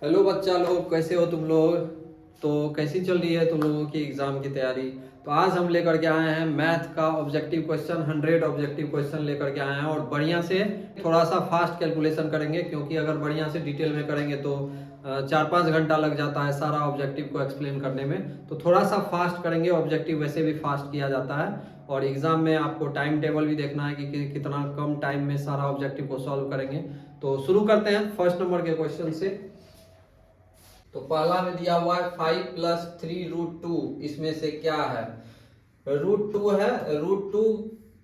Hello बच्चा लोग, कैसे हो तुम लोग। तो कैसी चल रही है तुम लोगों की एग्जाम की तैयारी। तो आज हम लेकर के आए हैं मैथ का ऑब्जेक्टिव क्वेश्चन, 100 ऑब्जेक्टिव क्वेश्चन लेकर के आए हैं। और बढ़िया से थोड़ा सा फास्ट कैलकुलेशन करेंगे, क्योंकि अगर बढ़िया से डिटेल में करेंगे तो 4-5 घंटा लग जाता है सारा ऑब्जेक्टिव को एक्सप्लेन करने में। तो थोड़ा सा फास्ट करेंगे, ऑब्जेक्टिव वैसे भी फास्ट किया जाता है। और एग्जाम में आपको टाइम टेबल भी देखना है कि कितना कम टाइम में सारा ऑब्जेक्टिव को सॉल्व करेंगे। तो शुरू करते हैं फर्स्ट नंबर के क्वेश्चन से। तो पहला में दिया हुआ है 5 + 3√2, इसमें से क्या है। √2 है। √2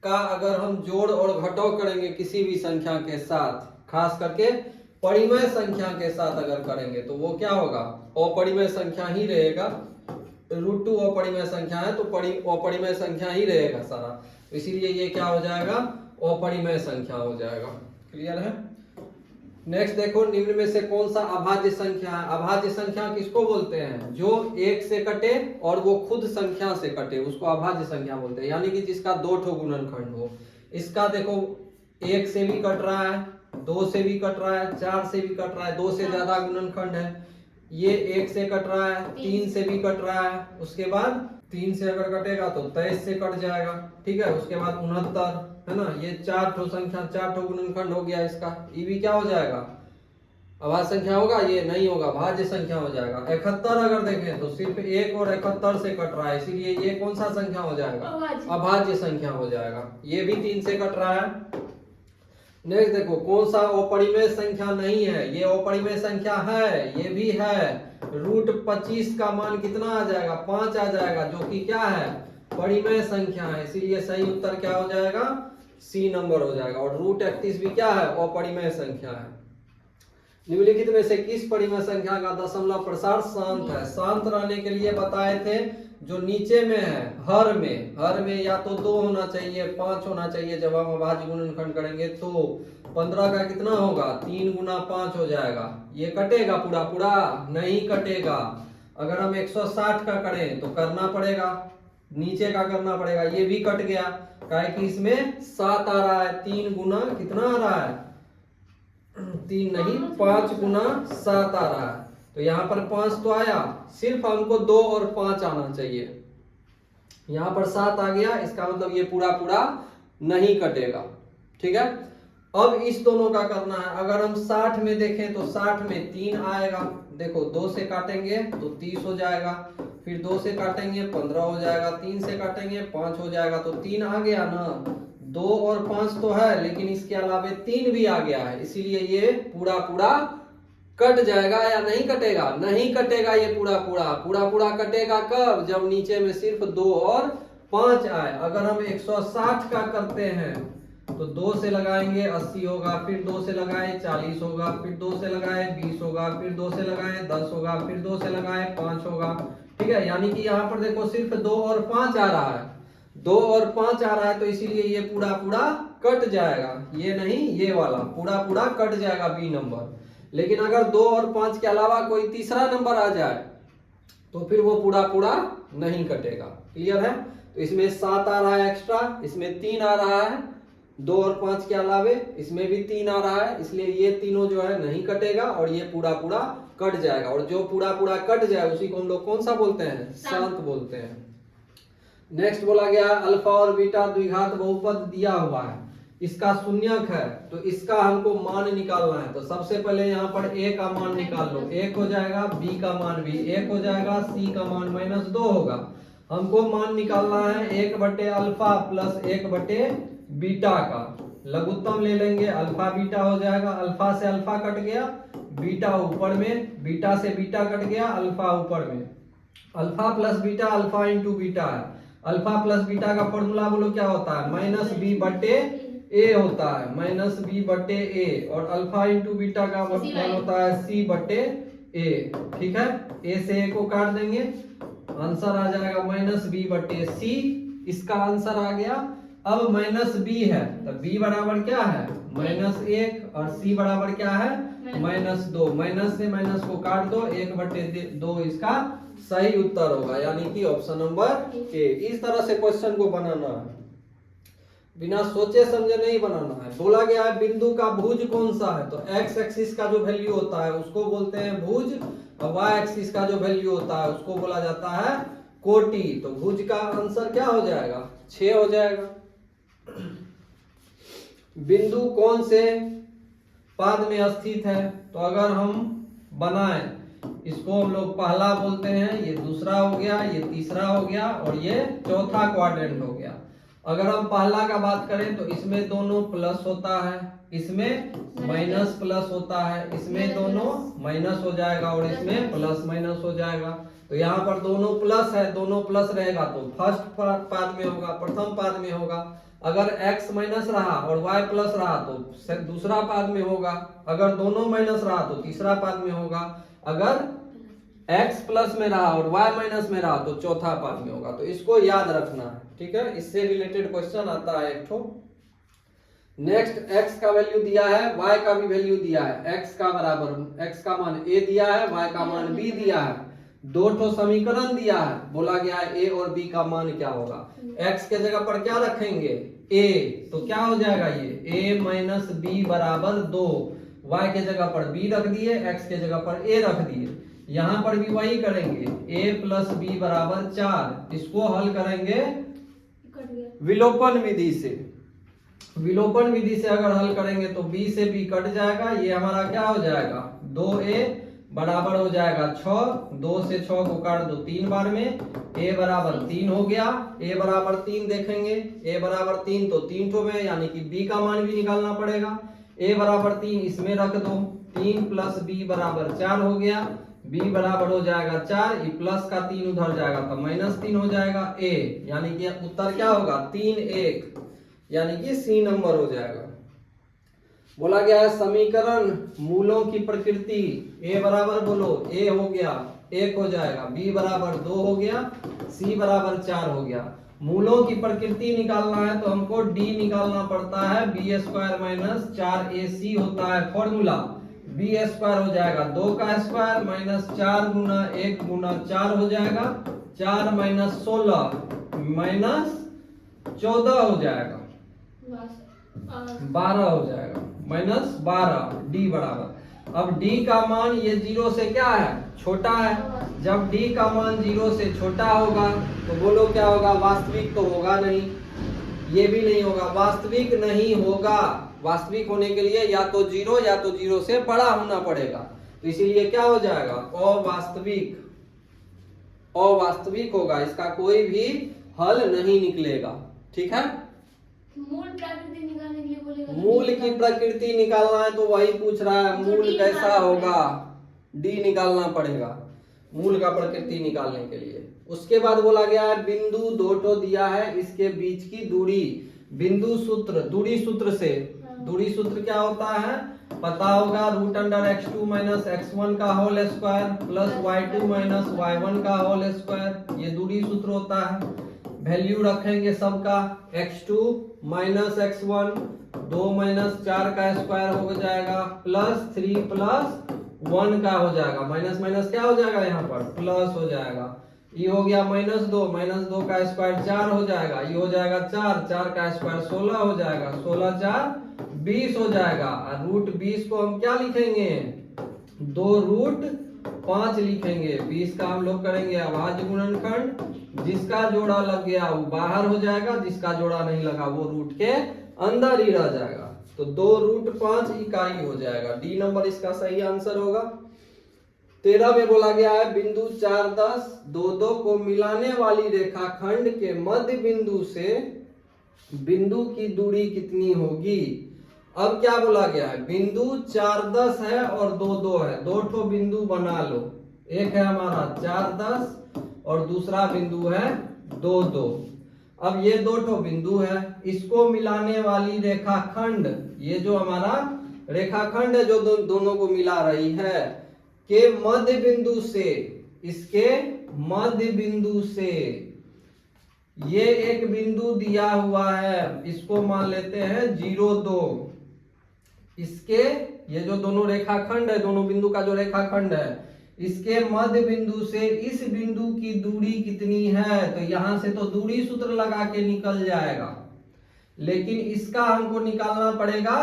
का अगर हम जोड़ और घटाव करेंगे किसी भी संख्या के साथ, खास करके परिमेय संख्या के साथ अगर करेंगे तो वो क्या होगा, अपरिमेय संख्या ही रहेगा। √2 अपरिमेय संख्या है तो अपरिमेय संख्या ही रहेगा सारा, इसीलिए ये क्या हो जाएगा, अपरिमेय संख्या हो जाएगा। क्लियर है। नेक्स्ट देखो, निम्न में से कौन सा अभाज्य संख्या है। अभाज्य संख्या किसको बोलते हैं, जो एक से कटे और वो खुद संख्या से कटे, उसको अभाज्य संख्या बोलते हैं। यानी कि जिसका 2 ठो गुणनखंड हो। इसका देखो 1 से भी कट रहा है, 2 से भी कट रहा है, 4 से भी कट रहा है, 2 से ज्यादा गुणनखंड है। ये 1 से कट रहा है, 3 से भी कट रहा है, उसके बाद 3 से अगर कटेगा तो 23 से कट जाएगा। ठीक है, उसके बाद 69 है ना। ये 4 ठो संख्या, 4 ठो गुणनखंड हो गया इसका। ये भी क्या हो जाएगा, अभाज्य संख्या होगा। ये नहीं होगा, भाज्य संख्या हो जाएगा। 71 अगर देखें तो सिर्फ 1 और 71 से कट रहा है, इसीलिए ये कौन सा संख्या हो जाएगा, अभाज्य संख्या हो जाएगा। ये भी 3 से कट रहा है। नेक्स्ट देखो, कौन सा अपरिमेय संख्या नहीं है। ये अपरिमेय संख्या है, ये भी है। √25 का मान कितना आ जाएगा, 5 आ जाएगा, जो कि क्या है, परिमेय संख्या है। इसीलिए सही उत्तर क्या हो जाएगा, सी नंबर हो जाएगा। और √31 भी क्या है, अपरिमेय संख्या है। निम्नलिखित में से किस परिमेय संख्या का दशमलव प्रसार शांत है। शांत रहने के लिए बताए थे, जो नीचे में है हर में या तो 2 होना चाहिए, 5 होना चाहिए। जब हम अभाज्य गुणनखंड करेंगे तो 15 का कितना होगा, 3 × 5 हो जाएगा। ये कटेगा पूरा पूरा, नहीं कटेगा। अगर हम 160 का करें तो करना पड़ेगा, नीचे का करना पड़ेगा। ये भी कट गया, काहे कि इसमें 7 आ रहा है। 3 गुना कितना आ रहा है, 3 नहीं 5 × 7 आ रहा है। तो यहाँ पर 5 तो आया, सिर्फ हमको 2 और 5 आना चाहिए। यहाँ पर 7 आ गया, इसका मतलब ये पूरा पूरा नहीं कटेगा। ठीक है। अब इस दोनों का करना है। अगर हम 60 में देखें तो 60 में 3 आएगा। देखो 2 से काटेंगे तो 30 हो जाएगा, फिर 2 से काटेंगे 15 हो जाएगा, 3 से काटेंगे 5 हो जाएगा। तो 3 आ गया ना, 2 और 5 तो है, लेकिन इसके अलावा 3 भी आ गया है, इसीलिए ये पूरा पूरा कट जाएगा। या नहीं कटेगा, नहीं कटेगा। ये पूरा पूरा कटेगा कब, जब नीचे में सिर्फ 2 और 5 आए। अगर हम 160 का करते हैं तो 2 से लगाएंगे 80 होगा, फिर 2 से लगाए 40 होगा, फिर 2 से लगाए 20 होगा, फिर 2 से लगाए 10 होगा, फिर 2 से लगाए 5 होगा। ठीक है, यानी कि यहाँ पर देखो सिर्फ 2 और 5 आ रहा है, 2 और 5 आ रहा है, तो इसीलिए ये पूरा पूरा कट जाएगा। ये नहीं, ये वाला पूरा पूरा कट जाएगा, बी नंबर। लेकिन अगर 2 और 5 के अलावा कोई तीसरा नंबर आ जाए तो फिर वो पूरा पूरा नहीं कटेगा। क्लियर है। तो इसमें 7 आ रहा है एक्स्ट्रा, इसमें 3 आ रहा है, 2 और 5 के अलावे इसमें भी 3 आ रहा है, इसलिए ये तीनों जो है नहीं कटेगा और ये पूरा पूरा कट जाएगा। और जो पूरा पूरा कट जाए उसी को हम लोग कौन सा बोलते हैं, शांत बोलते हैं। नेक्स्ट बोला गया अल्फा और बीटा द्विघात बहुपद दिया हुआ है, इसका शून्यक है, तो इसका हमको मान निकालना है। तो सबसे पहले यहाँ पर a का मान निकाल लो, 1 हो जाएगा, b का मान भी 1 हो जाएगा, c का मान -2 होगा। हमको मान निकालना है 1/अल्फा प्लस 1/बीटा का। लघुत्तम ले लेंगे, अल्फा बीटा हो जाएगा। अल्फा से अल्फा कट गया, बीटा ऊपर में, बीटा से बीटा कट गया, अल्फा ऊपर में। Alpha plus beta alpha into beta है। अल्फा प्लस बीटा का फॉर्मूला बोलो क्या होता है, -b/a होता है, -b/a। और अल्फा इंटू बीटा का मान होता है c/a। ठीक है, a से a को काट देंगे, आंसर आ जाएगा -b/c। इसका आंसर आ गया। अब -b है तो b बराबर क्या है, -1, और c बराबर क्या है, -2। माइनस से माइनस को काट दो, 1/2 इसका सही उत्तर होगा, यानी कि ऑप्शन नंबर ए। इस तरह से क्वेश्चन को बनाना है। बिना सोचे समझे नहीं बनाना है। बोला गया है बिंदु का भुज कौन सा है, तो एक्स एक्सिस का जो वैल्यू होता है उसको बोलते हैं भुज, और वाई एक्सिस का जो वैल्यू होता है उसको बोला जाता है कोटि। तो भुज का आंसर क्या हो जाएगा, 6 हो जाएगा। बिंदु कौन से पाद में स्थित है, तो अगर हम बनाएं इसको हम लोग पहला बोलते हैं, ये दूसरा हो गया, ये तीसरा हो गया और ये चौथा क्वाड्रेंट हो गया। अगर हम पहला का बात करें तो इसमें दोनों प्लस होता है, इसमें माइनस प्लस होता है, इसमें दोनों माइनस हो जाएगा और इसमें प्लस माइनस हो जाएगा। तो यहाँ पर दोनों प्लस है, दोनों प्लस रहेगा तो फर्स्ट पाद में होगा, प्रथम पाद में होगा। अगर x माइनस रहा और y प्लस रहा तो दूसरा पाद में होगा। अगर दोनों माइनस रहा तो तीसरा पाद में होगा। अगर x प्लस में रहा और y माइनस में रहा तो चौथा पाद में होगा। तो इसको याद रखना है, ठीक है। इससे रिलेटेड क्वेश्चन आता है एक ठो। नेक्स्ट x का वैल्यू दिया है, y का भी वैल्यू दिया है। x का बराबर x का मान a दिया है, y का मान b दिया है। दो ठो समीकरण दिया है, बोला गया है a और b का मान क्या होगा। x के जगह पर क्या रखेंगे, a, तो क्या हो जाएगा ये a माइनस बी बराबर 2। y के जगह पर b रख दिए, x के जगह पर a रख दिए। यहाँ पर भी वही करेंगे, a प्लस बी बराबर 4। इसको हल करेंगे विलोपन विधि से। विलोपन विधि से अगर हल करेंगे तो b से b कट जाएगा, ये हमारा क्या हो जाएगा 2a बराबर हो जाएगा 6। 2 से 6 को काट दो 3 बार में, a बराबर 3 हो गया। a बराबर 3 देखेंगे, a बराबर 3 तो 3 ठो में, यानी कि b का मान भी निकालना पड़ेगा। a बराबर 3 इसमें रख दो, 3 प्लस b बराबर 4 हो गया। b बराबर हो जाएगा 4, ये प्लस का 3 उधर जाएगा तो माइनस 3 हो जाएगा a, यानी कि उत्तर क्या होगा 3 1, यानी कि सी नंबर हो जाएगा। बोला गया है समीकरण मूलों की प्रकृति, a बराबर बोलो a हो गया 1 हो जाएगा, b बराबर 2 हो गया, c बराबर 4 हो गया। मूलों की प्रकृति निकालना है तो हमको d निकालना पड़ता है, b स्क्वायर माइनस 4ac होता है फॉर्मूला। b स्क्वायर हो जाएगा 2 का स्क्वायर माइनस 4 गुना 1 गुना 4 हो जाएगा, 4 माइनस 16 माइनस 14 हो जाएगा, 12 हो जाएगा, माइनस 12 d बराबर। अब d का मान ये 0 से क्या है छोटा है। जब d का मान 0 से छोटा होगा तो बोलो क्या होगा, वास्तविक तो होगा नहीं, ये भी नहीं होगा, वास्तविक नहीं होगा। वास्तविक होने के लिए या तो 0 या तो 0 से बड़ा होना पड़ेगा। तो इसीलिए क्या हो जाएगा अवास्तविक, अवास्तविक होगा, इसका कोई भी हल नहीं निकलेगा, ठीक है। मूल प्रकृति निकालने के लिए बोलेगा, मूल की प्रकृति निकालना है तो वही पूछ रहा है, मूल कैसा होगा, डी निकालना पड़ेगा मूल का प्रकृति निकालने के लिए। उसके बाद बोला गया है बिंदु दो ठो दिया है, इसके बीच की दूरी। बिंदु सूत्र, दूरी सूत्र से, दूरी सूत्र क्या होता है पता होगा, root under x2 minus x1 का whole square plus y2 minus y1 का होल स्क्वायर, ये दूरी सूत्र होता है। वैल्यू रखेंगे सबका, x2 माइनस x1 2 माइनस 4 का स्क्वायर हो जाएगा प्लस 3 प्लस 1 का हो जाएगा, माइनस माइनस क्या हो जाएगा यहाँ पर प्लस हो जाएगा। ये हो गया माइनस 2 का स्क्वायर 4 हो जाएगा, ये हो जाएगा 4 का स्क्वायर 16 हो जाएगा, 16 4 20 हो जाएगा। और रूट 20 को हम क्या लिखेंगे 2 रूट 5 लिखेंगे। 20 का हम लोग करेंगे अभाज्य गुणनखंड, जिसका जोड़ा लग गया वो बाहर हो जाएगा, जिसका जोड़ा नहीं लगा वो रूट के अंदर ही रह जाएगा। तो 2 रूट 5 इकाई हो जाएगा, डी नंबर इसका सही आंसर होगा। 13 में बोला गया है बिंदु 4 10 2 2 को मिलाने वाली रेखाखंड के मध्य बिंदु से बिंदु की दूरी कितनी होगी। अब क्या बोला गया है, बिंदु 4 10 है और 2 2 है, दो ठो बिंदु बना लो, एक है हमारा 4 10 और दूसरा बिंदु है 2 2। अब ये दो ठो बिंदु है, इसको मिलाने वाली रेखाखंड, ये जो हमारा रेखाखंड है जो दोनों को मिला रही है, के मध्य बिंदु से, इसके मध्य बिंदु से ये एक बिंदु दिया हुआ है, इसको मान लेते हैं 0 2। इसके ये जो दोनों रेखाखंड है, दोनों बिंदु का जो रेखाखंड है, इसके मध्य बिंदु से इस बिंदु की दूरी कितनी है। तो यहां से तो दूरी सूत्र लगा के निकल जाएगा, लेकिन इसका हमको निकालना पड़ेगा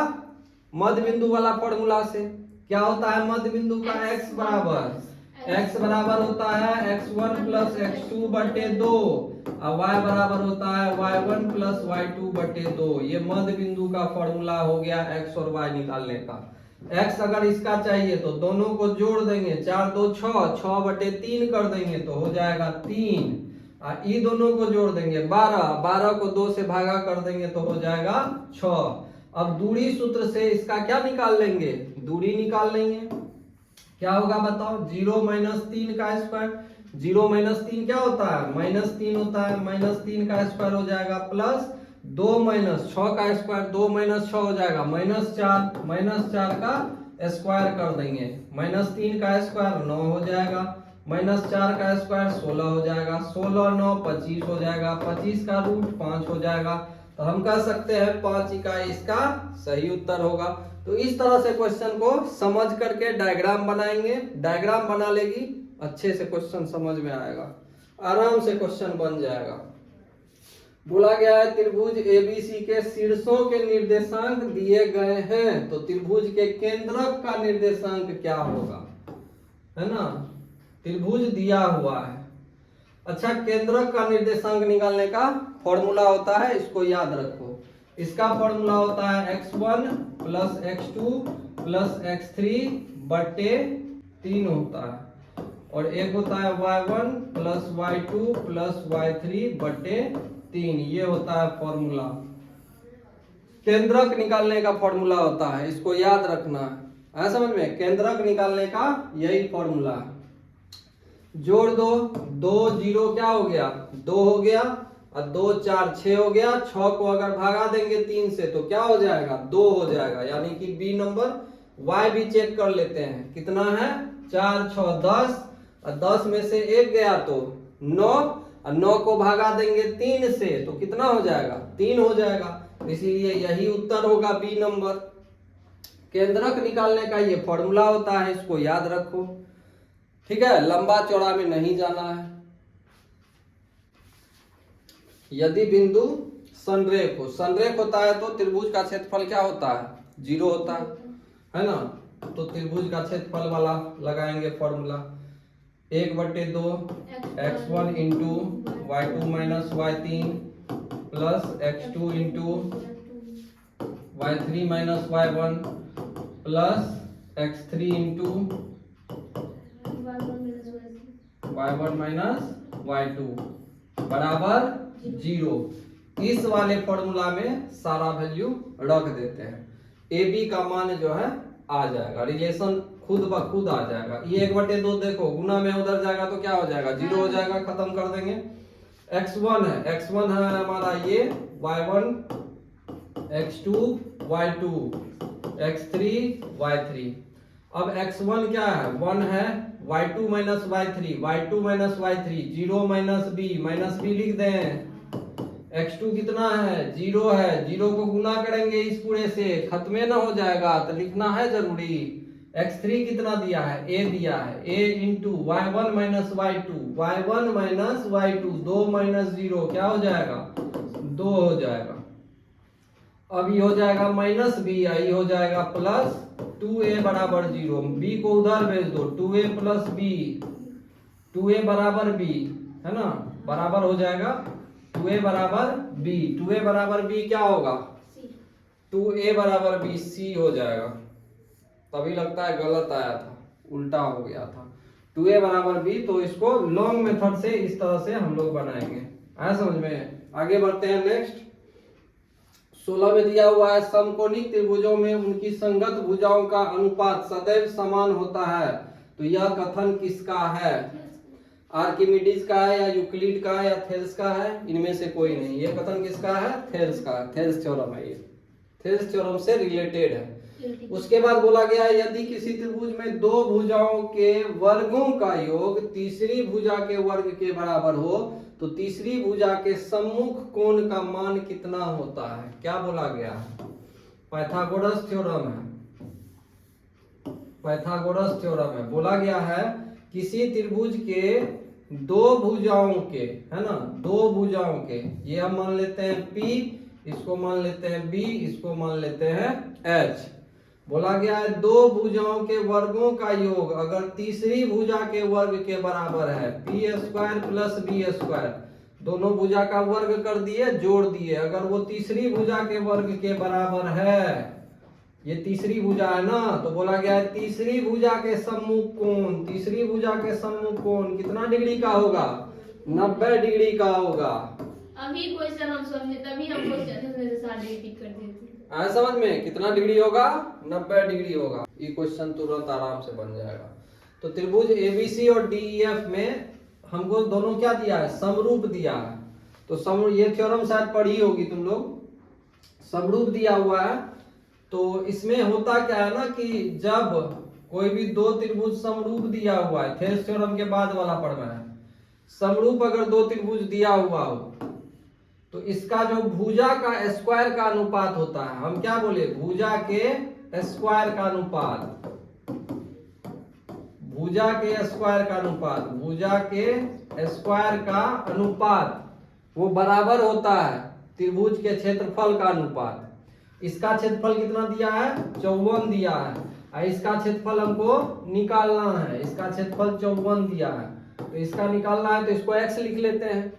मध्य बिंदु वाला फॉर्मूला से। क्या होता है मध्य बिंदु का? x बराबर होता है x1 प्लस x2 बटे 2 और y बराबर होता है y1 प्लस y2 बटे 2। ये मध्य बिंदु का फॉर्मूला हो गया x और y निकालने का। x अगर इसका चाहिए तो दोनों को जोड़ देंगे, 4 2 6, 6 बटे 3 कर देंगे तो हो जाएगा 3। ये दोनों को जोड़ देंगे 12, 12 को 2 से भागा कर देंगे तो हो जाएगा 6। अब दूरी सूत्र से इसका क्या निकाल लेंगे? दूरी निकाल लेंगे। क्या होगा बताओ? 0 माइनस 3 का स्क्वायर, 0 माइनस 3 क्या होता है? माइनस 3 होता है। माइनस 3 का स्क्वायर हो जाएगा प्लस 2 माइनस 6 का स्क्वायर, 2 माइनस 6 हो जाएगा माइनस 4, माइनस 4 का स्क्वायर कर देंगे। माइनस 3 का स्क्वायर 9 हो जाएगा, माइनस 4 का स्क्वायर 16 हो जाएगा, 16 9 25 हो जाएगा, 25 का रूट 5 हो जाएगा। तो हम कह सकते हैं 5 इकाई इसका सही उत्तर होगा। तो इस तरह से क्वेश्चन को समझ करके डायग्राम बनाएंगे। डायग्राम बना लेगी अच्छे से क्वेश्चन समझ में आएगा, आराम से क्वेश्चन बन जाएगा। बोला गया है त्रिभुज एबीसी के शीर्षों के निर्देशांक दिए गए हैं, तो त्रिभुज के केंद्रक का निर्देशांक क्या होगा? है ना, त्रिभुज दिया हुआ है। अच्छा, केंद्रक का निर्देशांक निकालने का फॉर्मूला होता है, इसको याद रखो। इसका फॉर्मूला होता है x1 plus x2 plus x3 बटे 3 होता है, और एक होता है y1 plus y2 plus y3 बटे 3। ये होता है फॉर्मूला, केंद्रक निकालने का फॉर्मूला होता है, इसको याद रखना है। समझ में? केंद्रक निकालने का यही फॉर्मूला है। जोड़ दो, 2 0 क्या हो गया? 2 हो गया, और 2 4 6 हो गया। 6 को अगर भागा देंगे 3 से तो क्या हो जाएगा? 2 हो जाएगा, यानी कि बी नंबर। y भी चेक कर लेते हैं कितना है? 4 6 10, और 10 में से 1 गया तो 9, और 9 को भागा देंगे 3 से तो कितना हो जाएगा? 3 हो जाएगा। इसीलिए यही उत्तर होगा बी नंबर। केंद्रक निकालने का ये फॉर्मूला होता है, इसको याद रखो। ठीक है, लंबा चौड़ा में नहीं जाना है। यदि बिंदु संरेख हो, संरेख होता है तो त्रिभुज का क्षेत्रफल क्या होता है? 0 होता है ना। तो त्रिभुज का क्षेत्रफल वाला लगाएंगे formula, 1/2 x1 into y2 minus y3 plus x2 into y3 minus y1 plus x3 into y1 minus y2 बराबर 0। इस वाले फॉर्मूला में सारा वैल्यू रख देते हैं, ए बी का मान जो है आ जाएगा, रिलेशन खुद ब खुद आ जाएगा। ये 1/2 देखो गुना में उधर जाएगा तो क्या हो जाएगा? 0 हो जाएगा, खत्म कर देंगे। x1 है, x1 है हमारा ये y1, x2 y2, x3 y3। अब x1 क्या है? 1 है, y2 minus y3, y2 minus y3, 0 minus B लिख दें। x2 कितना है? 0 है, 0 को गुना करेंगे इस पूरे से, खत्म ना हो जाएगा तो लिखना है जरूरी। x3 कितना दिया है? a दिया है, a into y1 minus y2, y1 minus y2, 2 minus 0 क्या हो जाएगा? 2 हो जाएगा। अब ये हो जाएगा माइनस बी, ये हो जाएगा प्लस 2a बराबर 0। b को उधर भेज दो, 2a प्लस बी, 2a बराबर b है ना, बराबर हो जाएगा 2a बराबर b। 2a बराबर b क्या होगा? 2a बराबर b c हो जाएगा। तभी लगता है गलत आया था, उल्टा हो गया था। 2a बराबर b, तो इसको लॉन्ग मेथड से इस तरह से हम लोग बनाएंगे। आया समझ में? आगे बढ़ते हैं नेक्स्ट। 16 में दिया हुआ है समकोणिक त्रिभुजों में उनकी संगत भुजाओं का अनुपात सदैव समान होता है। तो यह कथन किसका है? आर्किमिडीज का है, या यूक्लिड का है, या थेल्स का है? इनमें से कोई नहीं। ये कथन किसका है? थेल्स का है, थेल्स थ्योरम है, ये थेल्स थ्योरम से रिलेटेड है। उसके बाद बोला गया है यदि किसी त्रिभुज में 2 भुजाओं के वर्गों का योग तीसरी भुजा के वर्ग के बराबर हो तो तीसरी भुजा के सम्मुख कोण का मान कितना होता है? क्या बोला गया है? पाइथागोरस थ्योरम है, पाइथागोरस थ्योरम है। बोला गया है किसी त्रिभुज के 2 भुजाओं के, है ना, 2 भुजाओं के, ये हम मान लेते हैं P, इसको मान लेते हैं B, इसको मान लेते हैं H। बोला गया है दो भुजाओं के वर्गों का योग अगर तीसरी भुजा के वर्ग के बराबर है, P square plus B square, दोनों भुजा का वर्ग कर दिए, जोड़ दिए, अगर वो तीसरी भुजा के वर्ग के बराबर है, ये तीसरी भुजा है ना, तो बोला गया है तीसरी भुजा के सम्मुख कोण, तीसरी भुजा के सम्मुख कोण कितना डिग्री का होगा? 90 डिग्री का होगा। अभी क्वेश्चन हम समझे तभी हम क्वेश्चन में से सारे रिपीट कर देते। आया समझ में? कितना डिग्री होगा? 90 डिग्री होगा। ये क्वेश्चन तुरंत आराम से बन जाएगा। तो त्रिभुज एबीसी और डीईएफ में हमको दोनों क्या दिया है? समरूप दिया है। तो ये थ्योरम शायद पढ़ी होगी तुम लोग। समरूप दिया हुआ है तो इसमें होता क्या है ना कि जब कोई भी दो त्रिभुज समरूप दिया हुआ है, थेल्स थ्योरम के बाद वाला पढ़ना है, समरूप अगर दो त्रिभुज दिया हुआ हो तो इसका जो भुजा का स्क्वायर का अनुपात होता है, हम क्या बोले? भुजा के स्क्वायर का अनुपात, भुजा के स्क्वायर का अनुपात, भुजा के स्क्वायर का अनुपात वो बराबर होता है त्रिभुज के क्षेत्रफल का अनुपात। इसका क्षेत्रफल कितना दिया है? 54 दिया है, और इसका क्षेत्रफल हमको निकालना है, इसका क्षेत्रफल 54 दिया है, तो इसका निकालना है तो इसको x लिख लेते हैं।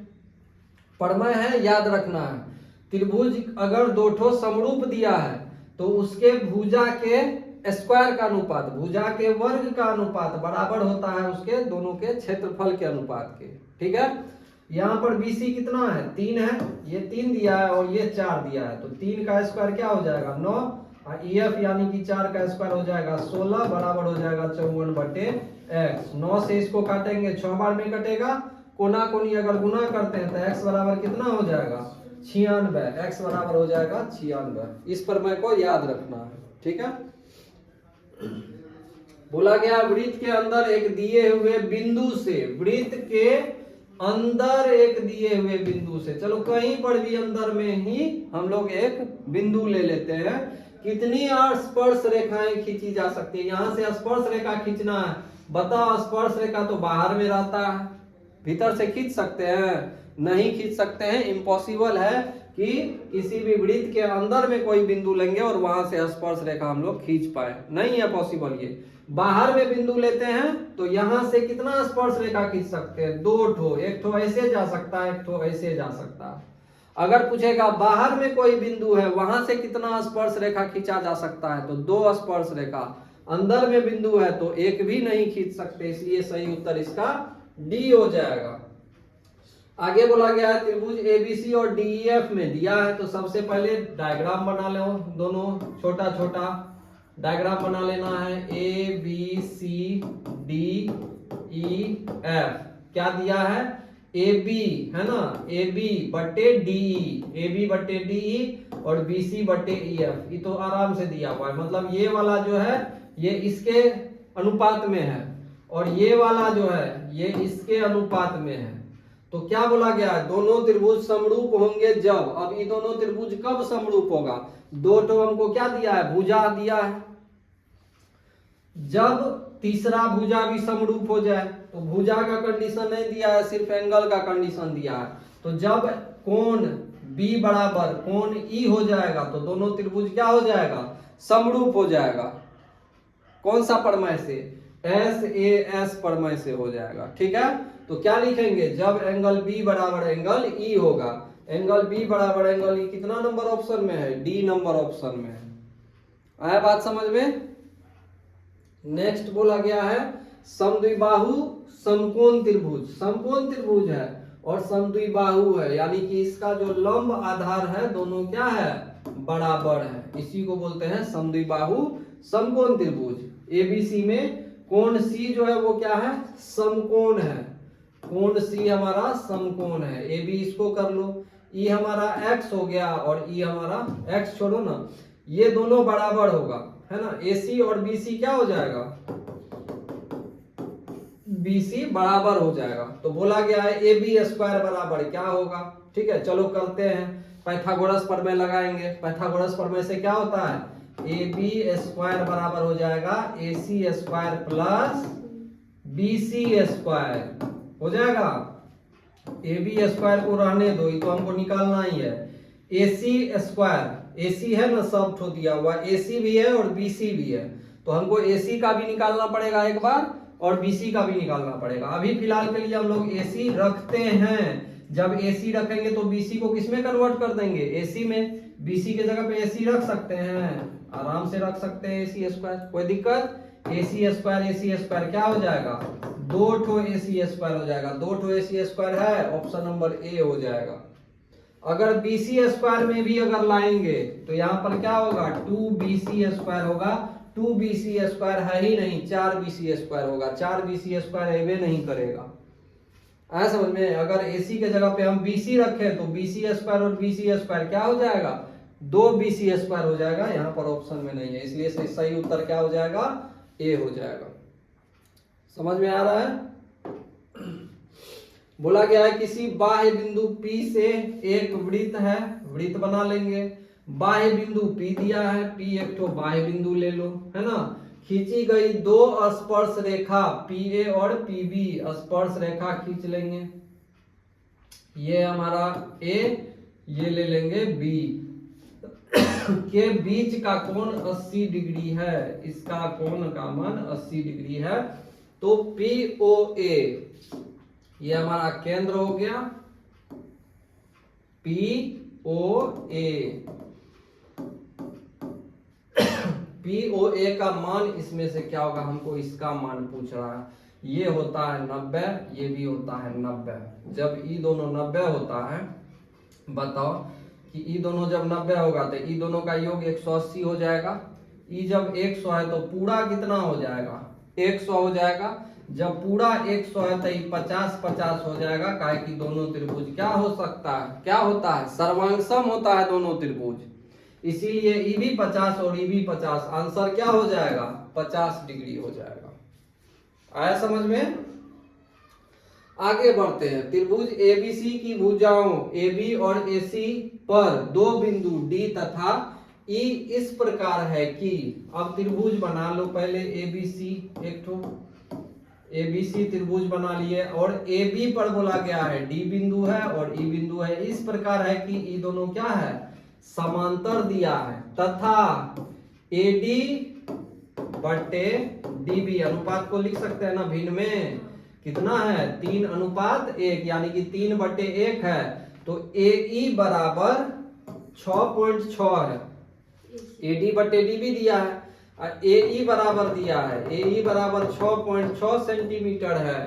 प्रमेय है, याद रखना है, त्रिभुज अगर दो ठो समरूप दिया है तो उसके भुजा के स्क्वायर का अनुपात, भुजा के वर्ग का अनुपात बराबर होता है उसके दोनों के क्षेत्रफल के अनुपात के। ठीक है, यहाँ पर BC कितना है? 3 है, ये 3 दिया है और ये 4 दिया है, तो 3 का स्क्वायर क्या हो जाएगा? 9, और EF यानी कि 4 का स्क्वायर हो जाएगा 16, बराबर हो जाएगा 54/x। 9 से इसको काटेंगे 6 बार में कटेगा, कोना कोनी अगर गुना करते हैं तो x बराबर कितना हो जाएगा? 96, x बराबर हो जाएगा 96। इस प्रमेय को याद रखना है। ठीक है, बोला गया वृत्त के अंदर एक दिए हुए बिंदु से, वृत्त के अंदर एक दिए हुए बिंदु से, चलो कहीं पर भी अंदर में ही हम लोग एक बिंदु ले लेते हैं, कितनी स्पर्श रेखाएं खींची जा सकती है? यहां से स्पर्श रेखा खींचना है, बताओ स्पर्श रेखा तो बाहर में रहता है, भीतर से खींच सकते हैं? नहीं खींच सकते हैं, इम्पॉसिबल है कि किसी भी वृत्त के अंदर में कोई बिंदु लेंगे और वहां से स्पर्श रेखा हम लोग खींच पाए, नहीं है पॉसिबल। ये बाहर में बिंदु लेते हैं तो यहां से कितना स्पर्श रेखा खींच सकते हैं? 2 ठो, एक ठो ऐसे जा सकता है, एक ठो ऐसे जा सकता है। अगर पूछेगा बाहर में कोई बिंदु है वहां से कितना स्पर्श रेखा खींचा जा सकता है, तो 2 स्पर्श रेखा। अंदर में बिंदु है तो एक भी नहीं खींच सकते, इसलिए सही उत्तर इसका D हो जाएगा। आगे बोला गया है त्रिभुज एबीसी और डीईएफ में दिया है, तो सबसे पहले डायग्राम बना लो, दोनों छोटा छोटा डायग्राम बना लेना है। A B C D E F क्या दिया है? ए बी है ना, ए बी बटे डी, ए बी बटे डी और बी सी बटे ई एफ, ये तो आराम से दिया हुआ है। मतलब ये वाला जो है ये इसके अनुपात में है और ये वाला जो है ये इसके अनुपात में है। तो क्या बोला गया है? दोनों त्रिभुज समरूप होंगे जब, अब ये दोनों त्रिभुज कब समरूप होगा? 2 ठो हमको क्या दिया है? भुजा दिया है। जब तीसरा भुजा भी समरूप हो जाए, तो भुजा का कंडीशन नहीं दिया है, सिर्फ एंगल का कंडीशन दिया है। तो जब कोण B बराबर कोण E हो जाएगा तो दोनों त्रिभुज क्या हो जाएगा? समरूप हो जाएगा। कौन सा प्रमेय से? SAS प्रमेय से हो जाएगा। ठीक है, तो क्या लिखेंगे? जब एंगल B बराबर एंगल E होगा, एंगल B बराबर एंगल E कितना नंबर ऑप्शन में है? D नंबर ऑप्शन में है। आया बात समझ में? नेक्स्ट बोला गया है समद्विबाहु समकोण त्रिभुज। समकोण त्रिभुज है और समद्विबाहु है, यानी कि इसका जो लंब आधार है दोनों क्या है? बराबर है, इसी को बोलते हैं समद्विबाहु समकोण त्रिभुज। एबीसी में कोण C जो है वो क्या है? समकोण है, कोण C हमारा समकोण है। ए बी इसको कर लो, E हमारा x हो गया और E हमारा x छोड़ो ना, ये दोनों बराबर होगा, है ना। AC और BC क्या हो जाएगा? BC बराबर हो जाएगा। तो बोला गया है AB स्क्वायर बराबर क्या होगा? ठीक है, चलो करते हैं, पाइथागोरस प्रमेय लगाएंगे। पाइथागोरस प्रमेय से क्या होता है? AB स्क्वायर बराबर हो जाएगा AC square plus BC square हो जाएगा। AB स्क्वायर को रहने दो, ये तो हमको निकालना ही है। AC स्क्वायर, AC है ना सब ठो दिया हुआ, AC भी है और BC भी है, तो हमको AC का भी निकालना पड़ेगा एक बार और BC का भी निकालना पड़ेगा। अभी फिलहाल के लिए हम लोग AC रखते हैं, जब AC रखेंगे तो BC को किसमें कन्वर्ट कर देंगे, AC में। BC के जगह पे AC रख सकते हैं, आराम से रख सकते हैं AC स्क्वायर, कोई दिक्कत। AC स्क्वायर क्या हो जाएगा, 2 ठो AC स्क्वायर हो जाएगा, 2 ठो AC स्क्वायर है, ऑप्शन नंबर ए हो जाएगा। अगर BC स्क्वायर में भी अगर लाएंगे तो यहाँ पर क्या होगा, 2BC स्क्वायर होगा, 2BC स्क्वायर है ही नहीं, 4BC स्क्वायर होगा, 4BC स्क्वायर एवे नहीं करेगा। आया समझ में। अगर AC के जगह पे हम BC रखें तो BC स्क्वायर और BC स्क्वायर क्या हो जाएगा, 2BC स्क्वायर हो जाएगा, यहाँ पर ऑप्शन में नहीं है, इसलिए सही उत्तर क्या हो जाएगा, ए हो जाएगा। समझ में आ रहा है। बोला गया है किसी बाह्य बिंदु P से एक वृत्त है, वृत्त बना लेंगे। बाह्य बिंदु P दिया है, P एक तो बाह्य बिंदु ले लो, है ना। खींची गई 2 स्पर्श रेखा PA और PB, स्पर्श रेखा खींच लेंगे। ये हमारा A, ये ले लेंगे B के बीच का कोण 80 डिग्री है, इसका कोण का मान 80 डिग्री है। तो POA ये हमारा केंद्र हो गया, POA। POA का मान इसमें से क्या होगा, हमको इसका मान पूछ रहा है। ये होता है 90, ये भी होता है 90। जब ई दोनों 90 होता है, बताओ कि ई दोनों जब 90 होगा तो ई दोनों का योग 180 हो जाएगा। ई जब 100 है तो पूरा कितना हो जाएगा, 100 हो जाएगा। जब पूरा 100 है तो 50-50 हो जाएगा, काहे कि दोनों त्रिभुज क्या हो सकता है, क्या होता है, सर्वांगसम होता है दोनों त्रिभुज, इसीलिए ई भी 50 और ई भी 50, आंसर क्या हो जाएगा, 50 डिग्री हो जाएगा। आया समझ में। आगे बढ़ते हैं। त्रिभुज ABC की भुजाओं AB और AC पर 2 बिंदु D तथा E इस प्रकार है कि, अब त्रिभुज बना लो पहले ABC, एक ठो ABC त्रिभुज बना लिए, और AB पर बोला गया है D बिंदु है और E बिंदु है, इस प्रकार है कि ये दोनों क्या है, समांतर दिया है, तथा AD बटे DB, अनुपात को लिख सकते हैं ना भिन्न में, कितना है 3:1, यानी कि 3/1 है। तो AE बराबर 6.6 है, AD बटे DB दिया है, AE बराबर दिया है, AE बराबर 6.6 सेंटीमीटर है।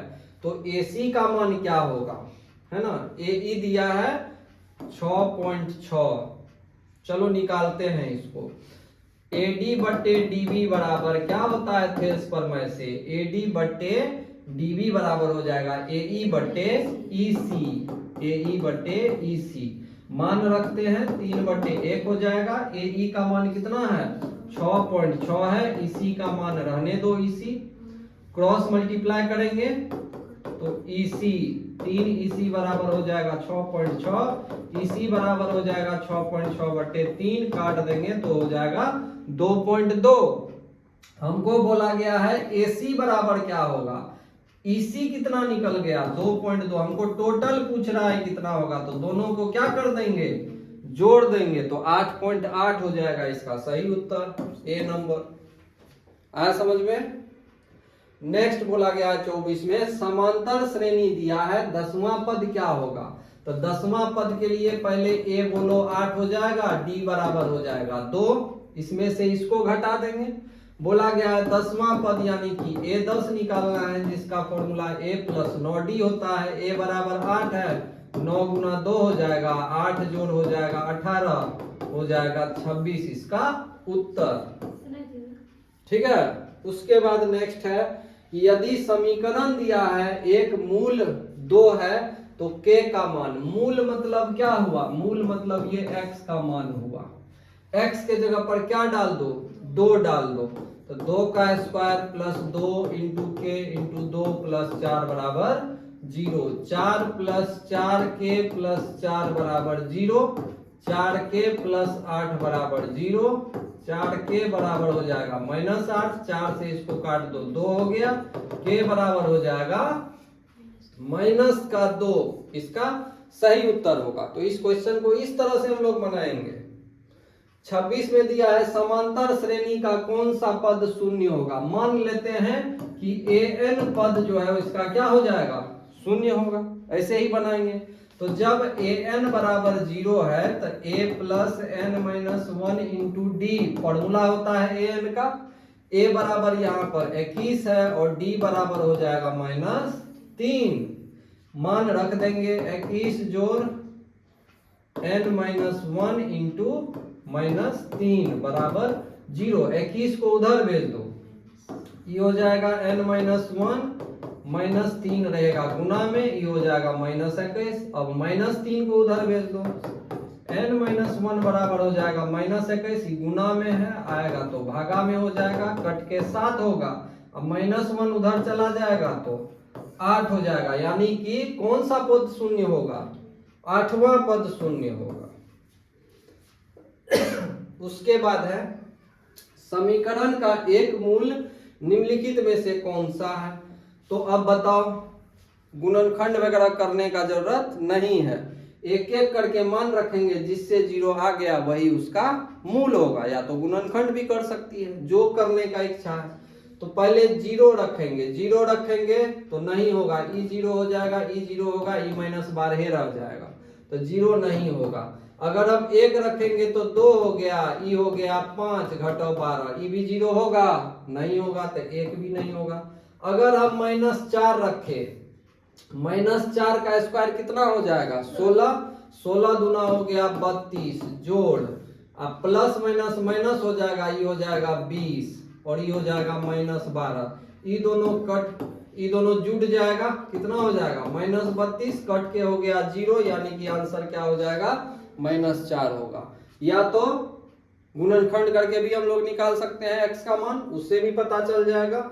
तो AC का मान क्या होगा, है ना, AE दिया है 6.6। चलो निकालते हैं इसको। AD बटे DB बराबर क्या होता है, थेस पर में से AD बटे DB बराबर हो जाएगा AE बटे EC, AE बटे EC। मान रखते हैं 3/1 हो जाएगा। AE का मान कितना है, 6.6 है, EC का मान रहने दो, EC क्रॉस मल्टीप्लाई करेंगे तो EC 3 बराबर हो जाएगा 6.6, EC बराबर हो जाएगा 6.6 बटे 3, काट देंगे तो हो जाएगा 2.2। हमको बोला गया है AC बराबर क्या होगा, EC कितना निकल गया 2.2, हमको टोटल पूछ रहा है कितना होगा, तो दोनों को क्या कर देंगे, जोड़ देंगे, तो 8.8 हो जाएगा इसका सही उत्तर, ए नंबर। आया समझ में। नेक्स्ट बोला गया है 24 में, समांतर श्रेणी दिया है, 10वां पद क्या होगा, तो 10वां पद के लिए पहले ए बोलो 8 हो जाएगा, D बराबर हो जाएगा 2, इसमें से इसको घटा देंगे। बोला गया है 10वां पद यानी कि A10 निकालना है, जिसका फॉर्मूला A + 9D होता है। A बराबर 8 है, 9 × 2 हो जाएगा, 8 जोड़ हो जाएगा 18, हो जाएगा 26 इसका उत्तर। ठीक है। उसके बाद नेक्स्ट है, यदि समीकरण दिया है एक मूल 2 है तो k का मान, मूल मतलब क्या हुआ, मूल मतलब ये x का मान हुआ, x के जगह पर क्या डाल दो, 2 डाल दो, तो 2 का square plus 2 into k into 2 + 4 बराबर 0, 4 + 4k + 4 बराबर 0, 4k + 8 बराबर 0, 4k बराबर हो जाएगा -8, 4 से इसको काट दो 2 हो गया, k बराबर हो जाएगा -2, इसका सही उत्तर होगा। तो इस क्वेश्चन को इस तरह से हम लोग बनाएंगे। 26 में दिया है समांतर श्रेणी का कौन सा पद शून्य होगा। मान लेते हैं कि an पद जो है इसका क्या हो जाएगा, शून्य होगा। ऐसे ही बनाएंगे। तो जब an बराबर 0 है तो a plus n minus 1 into D formula होता है an का। a बराबर यहाँ पर 21 है और d बराबर हो जाएगा -3। मान रख देंगे 21 जोड़ n माइनस 1 इंटू -3 बराबर 0। 21 को उधर भेज दो, ये हो जाएगा n माइनस 1 -3 रहेगा गुना में, ये हो जाएगा -21। अब -3 को उधर भेज दो, n माइनस 1 बराबर हो जाएगा -21, गुना में है आएगा तो भागा में हो जाएगा, कट के 7 होगा। अब -1 उधर चला जाएगा तो 8 हो जाएगा, यानी कि कौन सा पद शून्य होगा, 8वां पद शून्य होगा। उसके बाद है समीकरण का एक मूल निम्नलिखित में से कौन सा है। तो अब बताओ, गुणनखंड वगैरह करने का जरूरत नहीं है, एक एक करके मान रखेंगे, जिससे 0 आ गया वही उसका मूल होगा। या तो गुणनखंड भी कर सकती है, जो करने का इच्छा है। तो पहले 0 रखेंगे, 0 रखेंगे तो नहीं होगा, ई 0 हो जाएगा, ई 0 होगा, ई माइनस 12 रह जाएगा, तो 0 नहीं होगा। अगर हम 1 रखेंगे तो 2 हो गया, ई हो गया 5 घटाओ 12, ई भी 0 होगा, नहीं होगा, तो 1 भी नहीं होगा। अगर हम -4 रखे, -4 का स्क्वायर कितना हो जाएगा, 16, 16 दूना हो गया 32, जोड़ अब प्लस माइनस माइनस हो जाएगा, ये हो जाएगा 20 और ये हो जाएगा -12, ये दोनों कट, ये दोनों जुड़ जाएगा, कितना हो जाएगा -32, कट के हो गया 0, यानी कि आंसर क्या हो जाएगा -4 होगा। या तो गुणनखंड करके भी हम लोग निकाल सकते हैं x का मान, उससे भी पता चल जाएगा।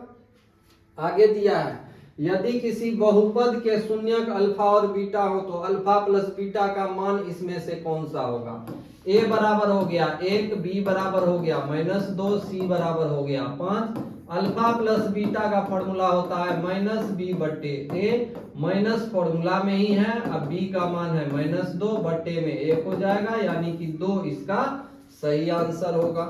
आगे दिया है यदि किसी बहुपद के शून्यक अल्फा और बीटा हो तो अल्फा प्लस बीटा का मान इसमें से कौन सा होगा। a बराबर हो गया 1, b बराबर हो गया -2, c बराबर हो गया 5। अल्फा प्लस बीटा का फॉर्मूला होता है -b बट्टे a, माइनस फॉर्मूला में ही है। अब b का मान है -2 बट्टे में 1 हो जाएगा, यानी कि 2 इसका सही आंसर होगा।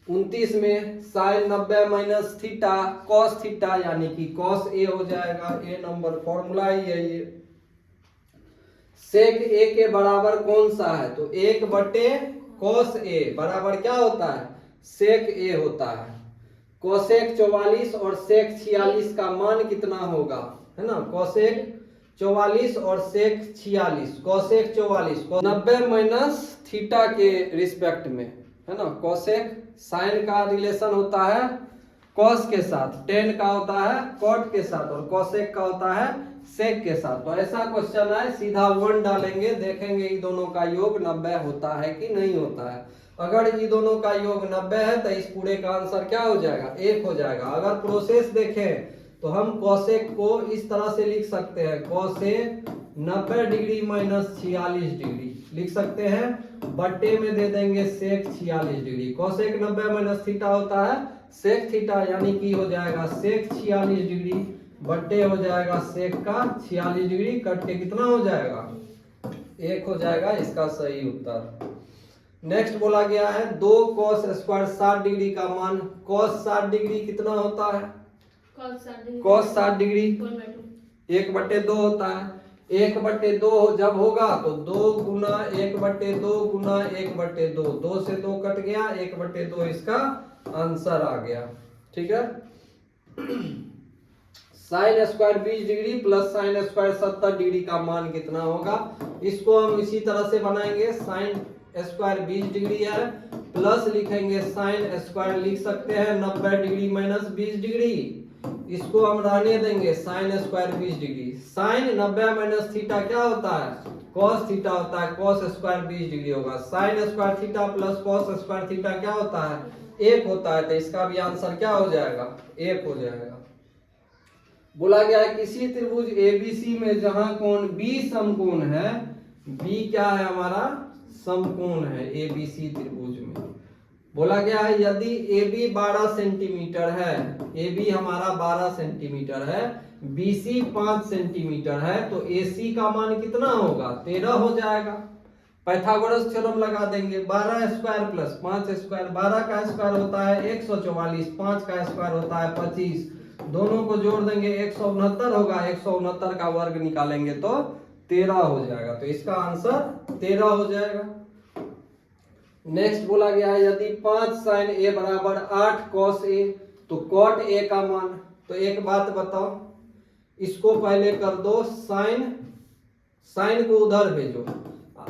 29 में sine 90 minus theta cos theta, यानी कि कॉस ए हो जाएगा, ए नंबर फॉर्मूला ही है ये। सेक ए के बराबर कौन सा है, तो 1 बटे कॉस ए बराबर क्या होता है, सेक ए होता है। कोसेक 44 और सेक 46 का मान कितना होगा, है ना, कोसेक 44 और सेक 46, कोसेक 44 को 90 माइनस थीटा के रिस्पेक्ट में, है ना। कोसेक साइन का रिलेशन होता है कॉस के साथ, टेन का होता है कॉट के साथ, और कोसेक का होता है सेक के साथ। तो ऐसा क्वेश्चन है, सीधा 1 डालेंगे, देखेंगे ये दोनों का योग 90 होता है कि नहीं होता है। अगर ये दोनों का योग 90 है तो इस पूरे का आंसर क्या हो जाएगा, 1 हो जाएगा। अगर प्रोसेस देखें तो हम कोसेक को इस तरह से लिख सकते हैं, कोसेक 90 डिग्री माइनस 46 डिग्री लिख सकते हैं, बट्टे में दे देंगे सेक 46 डिग्री। कोसेक 90 माइनस थीटा होता है सेक थीटा, यानी कि हो जाएगा सेक 46 डिग्री बट्टे हो जाएगा सेक का 46 डिग्री, कट के कितना हो जाएगा, 1 हो जाएगा इसका सही उत्तर। नेक्स्ट बोला गया है 2 cos स्क्वायर 60 डिग्री का मान, cos 60 डिग्री कितना होता है, cos 60 डिग्री 1/2 होता है। 1/2 जब होगा तो 2 गुना 1/2 गुना 1/2, 2 से 2 कट गया, 1/2 इसका आंसर आ गया, ठीक है। Sign square 20 degree plus sine square 70 degree का मान कितना होगा, इसको हम इसी तरह से बनाएंगे। साइन स्क्वायर 20 डिग्री है, प्लस लिखेंगे साइन स्क्वायर, लिख सकते हैं 90 डिग्री माइनस 20 डिग्री, इसको हम रहने देंगे sine square 20 degree. Sine 90 minus theta क्या होता है, कॉस थीटा होता है, कॉस स्क्वायर 20 डिग्री होगा। Sine square theta plus cos square theta क्या होता है, 1 होता है, तो इसका भी आंसर क्या हो जाएगा, 1 हो जाएगा। बोला गया है किसी त्रिभुज एबीसी में जहां कोण बी समकोण है, बी क्या है हमारा समकोण है एबीसी त्रिभुज में, बोला गया है यदि AB 12 सेंटीमीटर है, AB हमारा 12 सेंटीमीटर है, BC 5 सेंटीमीटर है, तो AC का मान कितना होगा? 13 हो जाएगा। पाइथागोरस थ्योरम लगा देंगे, 12 स्क्वायर प्लस 5 स्क्वायर, 12 का स्क्वायर होता है 144, 5 का स्क्वायर होता है 25, दोनों को जोड़ देंगे 169 होगा, 169 का वर्ग निकालेंगे तो 13 हो जाएगा। तो इसका आंसर 13 हो जाएगा। नेक्स्ट बोला गया है यदि 5 sin A बराबर 8 cos A, तो cot A का मान, तो एक बात बताओ, इसको पहले कर दो साइन को उधर भेजो,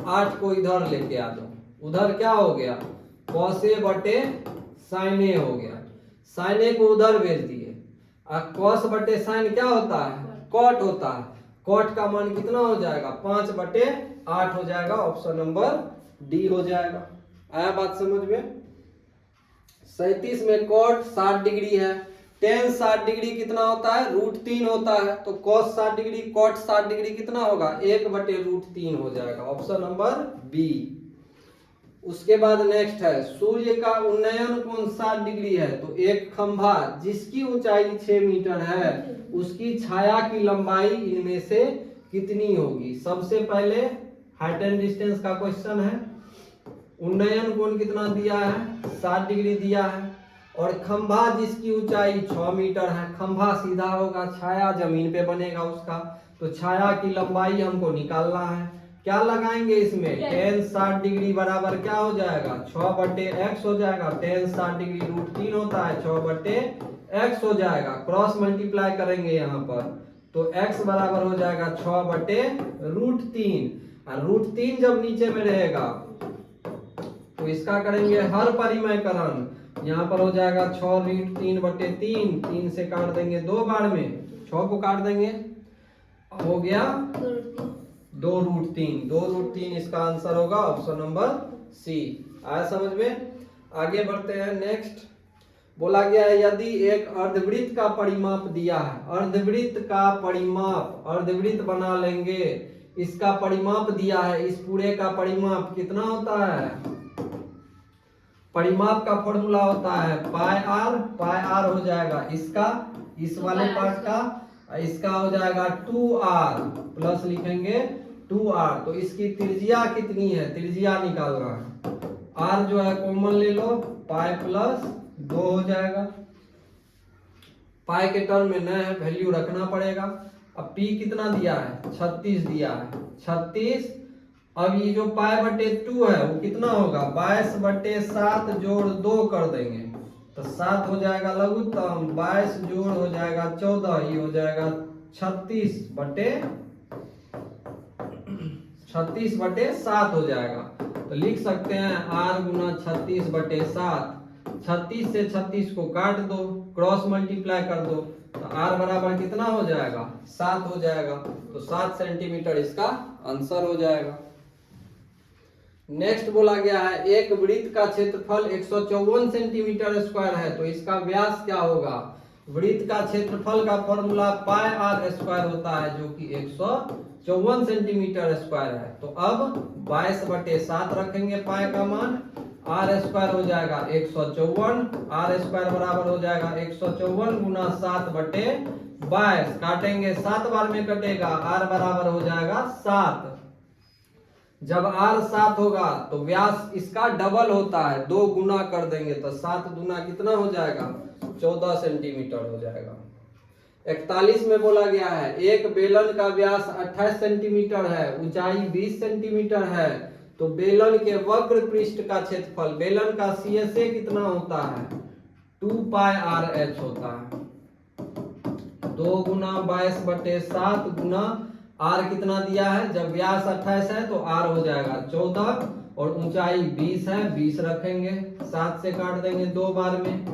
8 को इधर लेके आ जाओ, उधर क्या हो गया? cos A बटे sin A हो गया, sin A को उधर भेज दिए, और cos बटे sin क्या होता है? cot होता है। cot का मान कितना हो जाएगा? 5 बटे 8 हो जाएगा। ऑप्शन नंबर डी हो जाएगा। आया बात समझ में? 37 में cot 60 डिग्री है, tan 60 डिग्री कितना होता है? √3 होता है, तो cos 60 डिग्री cot 60 डिग्री कितना होगा? 1 बटे √3 हो जाएगा। Option number B. उसके बाद नेक्स्ट है सूर्य का उन्नयन कोण 60 डिग्री है, तो एक खंभा जिसकी ऊंचाई 6 मीटर है उसकी छाया की लंबाई इनमें से कितनी होगी? सबसे पहले हाइट एंड डिस्टेंस का क्वेश्चन है। उन्नयन कोण कितना दिया है? 60 डिग्री दिया है, और खंभा जिसकी ऊंचाई 6 मीटर है, खंभा सीधा होगा, छाया जमीन पे बनेगा उसका, तो छाया की लंबाई हमको निकालना है। क्या लगाएंगे इसमें? tan 60 डिग्री बराबर क्या हो जाएगा? 6 बटे x हो जाएगा। tan 60 डिग्री √3 होता है, 6 बटे x हो जाएगा। क्रॉस मल्टीप्लाई करेंगे यहाँ पर, तो x बराबर हो जाएगा 6 बटे √3, और √3 जब नीचे में रहेगा तो इसका करेंगे हर परिमयकरण, यहाँ पर हो जाएगा 6√3 बटे 3, 3 से काट देंगे 2 बार में, 6 को काट देंगे, हो गया 2√3, 2√3 इसका आंसर होगा। Option number C. आया समझ में? आगे बढ़ते हैं। नेक्स्ट बोला गया है यदि एक अर्धवृत्त का परिमाप दिया है, अर्धवृत्त का परिमाप, अर्धवृत्त बना लेंगे, इसका परिमाप दिया है, इस पूरे का परिमाप कितना होता है? परिमाप का फॉर्मूला होता है पाई आर हो जाएगा इसका, इस वाले पार्ट का, इसका हो जाएगा 2r, प्लस लिखेंगे 2r, तो इसकी त्रिज्या कितनी है? त्रिज्या निकालना है, r जो है कॉमन ले लो, पाई प्लस 2 हो जाएगा। पाई के टर्म में न है, वैल्यू रखना पड़ेगा। अब p कितना दिया है? 36 दिया है, 36। अब ये जो पाई बटे 2 है वो कितना होगा? 22 बटे 7 जोड़ 2 कर देंगे, तो 7 हो जाएगा लघुत्तम, 22 जोड़ हो जाएगा 14, ये हो जाएगा 36 बटे 7 हो जाएगा। तो लिख सकते हैं r गुना 36 बटे 7, 36 से 36 को काट दो, क्रॉस मल्टीप्लाई कर दो, तो r बराबर कितना हो जाएगा? 7 हो जाएगा। तो 7 सेंटीमीटर इसका आंसर हो जाएगा। नेक्स्ट बोला गया है एक वृत्त का क्षेत्रफल 154 सेंटीमीटर स्क्वायर है, तो इसका व्यास क्या होगा? वृत्त का क्षेत्रफल का फॉर्मूला पाई आर स्क्वायर होता है, जो कि 154 सेंटीमीटर स्क्वायर है। तो अब 22 बटे 7 रखेंगे पाई का मान, आर स्क्वायर हो जाएगा 154, आर स्क्वायर बराबर हो जाएगा 154 गुना 7 बटे 22, काटेंगे 7 बार में कटेगा, आर बराबर हो जाएगा 7। जब r 7 होगा तो व्यास इसका डबल होता है, 2 गुना कर देंगे, तो 7 गुना कितना हो जाएगा? 14 सेंटीमीटर हो जाएगा। 41 में बोला गया है एक बेलन का व्यास 28 सेंटीमीटर है, ऊंचाई 20 सेंटीमीटर है, तो बेलन के वक्र पृष्ठ का क्षेत्रफल, बेलन का CSA कितना होता है? 2 पाई RH होता है। 2 गुना 22 बटे 7 गुना r कितना दिया है? जब व्यास 28 है तो r हो जाएगा 14, और ऊंचाई 20 है, 20 रखेंगे, 7 से काट देंगे 2 बार में।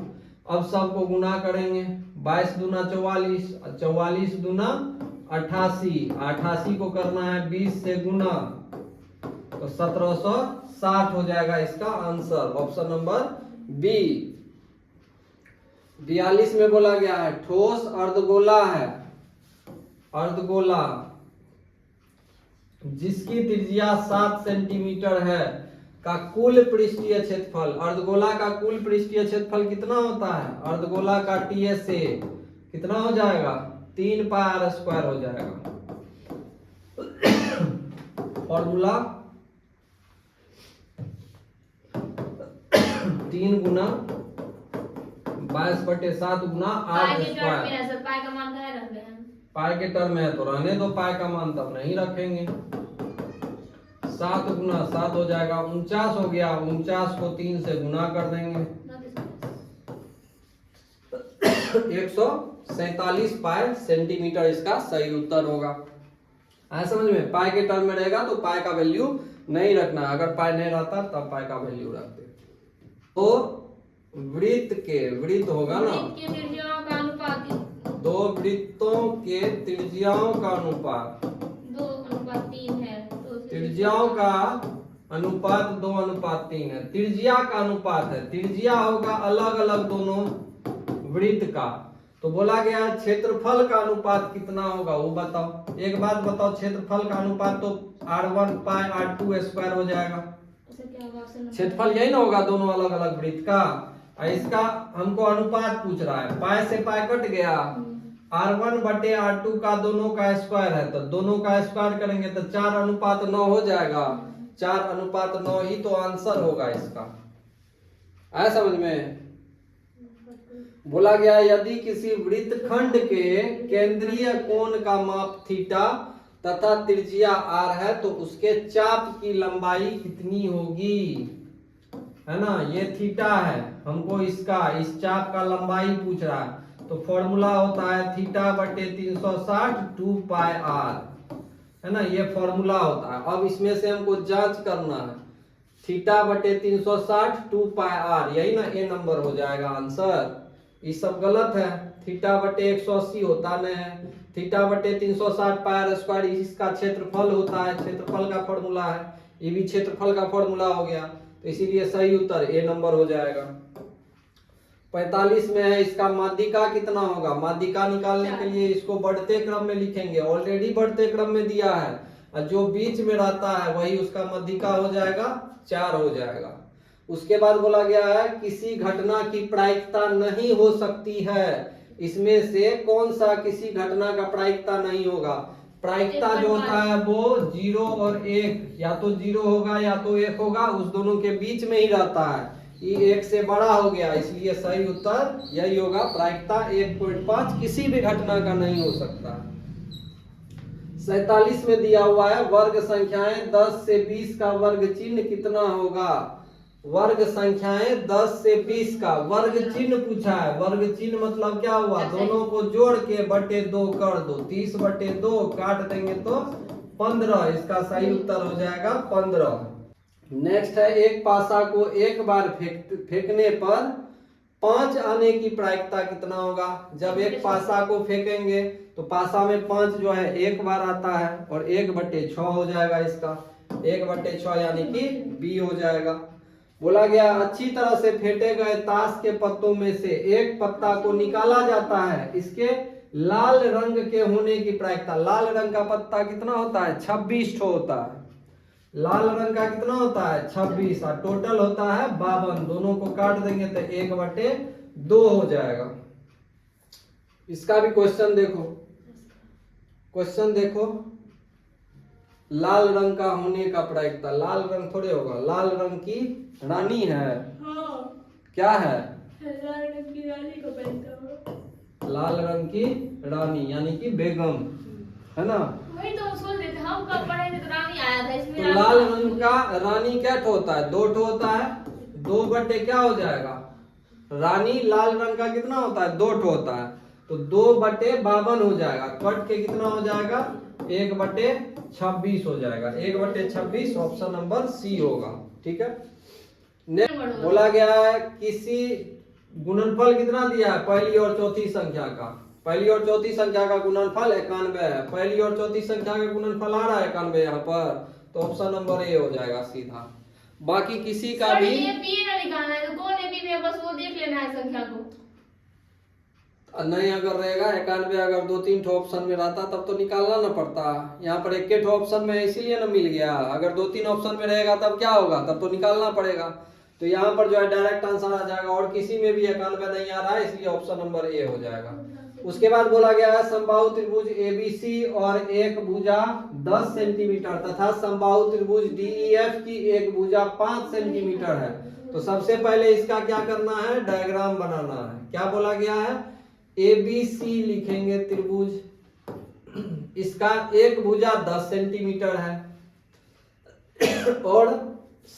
अब सबको गुना करेंगे, 22 दूना 44, 44 दूना 88, 88 को करना है 20 से गुना, तो 1760 हो जाएगा इसका आंसर। Option number B. 42 में बोला गया है ठोस अर्धगोला है, अर्धगोला जिसकी त्रिज्या 7 सेंटीमीटर है, का कुल पृष्ठीय क्षेत्रफल, अर्धगोला का कुल पृष्ठीय क्षेत्रफल कितना होता है? अर्धगोला का TSA कितना हो जाएगा? 3 पाई आर स्क्वायर हो जाएगा। फॉर्मूला 3 गुना 22/7 गुना पाई आर के टर्म में स्क्वायर। है सर, पाई का मान क्या रख रहे हैं? पाई के टर्म में है तो रहने दो, पाई का मान तब नहीं रखेंगे। 7 गुना 7 हो जाएगा 49 हो गया, 49 को 3 से गुना कर देंगे 147 पाई सेंटीमीटर इसका सही उत्तर होगा। आया समझ में? पाई के टर्म में रहेगा तो पाई का वैल्यू नहीं रखना, अगर पाई नहीं रहता तब पाई का वैल्यू रखते। तो वृत्त होगा ना, वृत्त के त्रिज्याओं का अनुपात 2 वृत्तों के त्रिज्याओं का अनुपात 2:3 है। तो त्रिज्याओं का अनुपात 2:3 है। त्रिज्या का अनुपात है, त्रिज्या होगा अलग अलग दोनों वृत्त का। तो बोला गया है क्षेत्रफल का अनुपात कितना होगा वो बताओ। एक बात बताओ, क्षेत्रफल का अनुपात तो R1 पाई R2 स्क्वायर हो जाएगा। ऐसा क्या होगा ऑप्शन नंबर? क्षेत्रफल यही ना होगा दोनों अलग अलग वृत्त का। और इसका हमको अनुपात पूछ रहा है, पाई से पाई कट गया, R1/R2 का दोनों का स्क्वायर है, तो दोनों का स्क्वायर करेंगे तो 4:9 हो जाएगा। 4:9 ही तो आंसर होगा इसका। आया समझ में? बोला गया यदि किसी वृत्तखंड के केंद्रीय कोण का माप थीटा तथा त्रिज्या r है तो उसके चाप की लंबाई कितनी होगी? है ना, ये थीटा है, हमको इसका इस चाप का लंबाई पूछ रहा है। तो फॉर्मूला होता है θ/360 2 पाई r, है ना, ये फॉर्मूला होता है। अब इसमें से हमको जांच करना है, θ/360 2 पाई r, यही ना ए नंबर हो जाएगा आंसर। ये सब गलत है, θ/180 होता नहीं है, θ/360 पाई r स्क्वायर इसका क्षेत्रफल होता है, क्षेत्रफल का फॉर्मूला है, ये भी क्षेत्रफल का फॉर्मूला हो गया। तो इसीलिए सही उत्तर ए नंबर हो जाएगा। 45 में है, इसका माध्यिका कितना होगा? माध्यिका निकालने के लिए इसको बढ़ते क्रम में लिखेंगे, ऑलरेडी बढ़ते क्रम में दिया है, और जो बीच में रहता है वही उसका माध्यिका हो जाएगा, 4 हो जाएगा। उसके बाद बोला गया है किसी घटना की प्रायिकता नहीं हो सकती है, इसमें से कौन सा किसी घटना का प्रायिकता नहीं होगा? प्रायिकता जो होता है वो 0 और 1, या तो 0 होगा या तो 1 होगा, उस दोनों के बीच में ही रहता है। ये 1 से बड़ा हो गया, इसलिए सही उत्तर यही होगा, प्रायिकता 1.5 किसी भी घटना का नहीं हो सकता। 47 में दिया हुआ है वर्ग संख्याएं 10 से 20 का वर्ग चिन्ह कितना होगा? वर्ग संख्याएं 10 से 20 का वर्ग चिन्ह पूछा है। वर्ग चिन्ह मतलब क्या हुआ? दोनों को जोड़ के बटे 2 कर दो, 30/2 काट देंगे तो 15, इसका सही उत्तर हो जाएगा 15। नेक्स्ट है एक पासा को एक बार फेंकने पर 5 आने की प्रायिकता कितना होगा? जब एक पासा को फेंकेंगे तो पासा में 5 जो है एक बार आता है, और 1/6 हो जाएगा इसका, 1/6 यानी कि B हो जाएगा। बोला गया अच्छी तरह से फेंटे गए ताश के पत्तों में से एक पत्ता को निकाला जाता है, इसके लाल रंग के होने की प्रायिकता। लाल रंग का पत्ता कितना होता है? 26 होता है। लाल रंग का कितना होता है? 26, और टोटल होता है 52। दोनों को काट देंगे तो 1/2 हो जाएगा। इसका भी क्वेश्चन देखो, क्वेश्चन देखो, लाल रंग का होने का प्रायिकता, लाल रंग थोड़े होगा, लाल रंग की रानी है। हाँ। क्या है? लाल रंग की रानी को पहनता लाल रंग की रानी यानी कि बेगम, है ना। वही तो सोच रहे थे, हम कब पढ़े थे तो रानी आया था इसमें। तो लाल रंग का रानी क्या होता है? 2 होता है, 2 क्या हो जाएगा? रानी लाल रंग का कितना होता है? 2 होता है, तो 2/52 हो जाएगा। कट के कितना हो जाएगा? 1/26 हो जाएगा। 1/26 ऑप्शन नंबर सी होगा। ठीक है। नेक्स्ट बोला गया है किसी गुणनफल कितना दिया है? पहली और चौथी संख्या का, पहली और चौथी संख्या का गुणनफल 91 है। पहली और चौथी संख्या का गुणनफल आ रहा है 91 यहाँ पर, तो ऑप्शन नंबर ए हो जाएगा सीधा। बाकी किसी का भी ये बी ना निकालना है तो कौन है बी में, बस वो देख लेना है संख्या को। नहीं अगर रहेगा 91 अगर 2-3 ठो ऑप्शन में रहता तब तो निकालना ना पड़ता। यहाँ पर एक ठो ऑप्शन में इसीलिए ना मिल गया। अगर 2-3 ऑप्शन में रहेगा तब क्या होगा, तब तो निकालना पड़ेगा। तो यहाँ पर जो है डायरेक्ट आंसर आ जाएगा और किसी में भी 91 नहीं आ रहा है, इसलिए ऑप्शन नंबर ए हो जाएगा। उसके बाद बोला गया है समबाहु त्रिभुज एबीसी और एक भुजा 10 सेंटीमीटर तथा समबाहु त्रिभुज डीईएफ की एक भुजा 5 सेंटीमीटर है। तो सबसे पहले इसका क्या करना है, डायग्राम बनाना है। क्या बोला गया है, एबीसी लिखेंगे त्रिभुज, इसका एक भुजा 10 सेंटीमीटर है और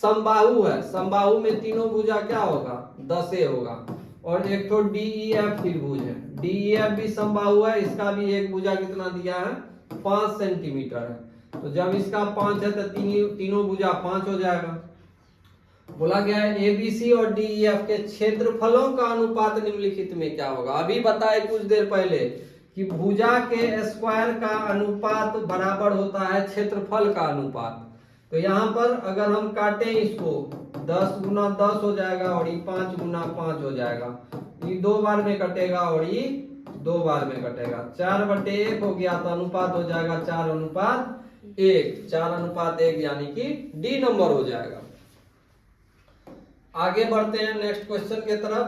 समबाहु है, समबाहु में तीनों भुजा क्या होगा, 10 होगा। और एक तो डीईएफ त्रिभुज है, डीईएफ भी समबाहु है, इसका भी एक भुजा कितना दिया है, 5 सेंटीमीटर है। तो जब इसका 5 है तो तीनों भुजा 5 हो जाएगा। बोला गया है एबीसी और डीईएफ के क्षेत्रफलों का अनुपात निम्नलिखित में क्या होगा। अभी बताए कुछ देर पहले कि भुजा के स्क्वायर का अनुपात बराबर होता है क्षेत्रफल का अनुपात। तो यहाँ पर अगर हम काटें इसको 10 गुना 10 हो जाएगा और ये 5 गुना 5 हो जाएगा। ये 2 बार में कटेगा और ये 2 बार में कटेगा। 4/1 हो गया तो अनुपात हो जाएगा 4:1, 4:1 यानी कि डी नंबर हो जाएगा। आगे बढ़ते हैं नेक्स्ट क्वेश्चन के तरफ।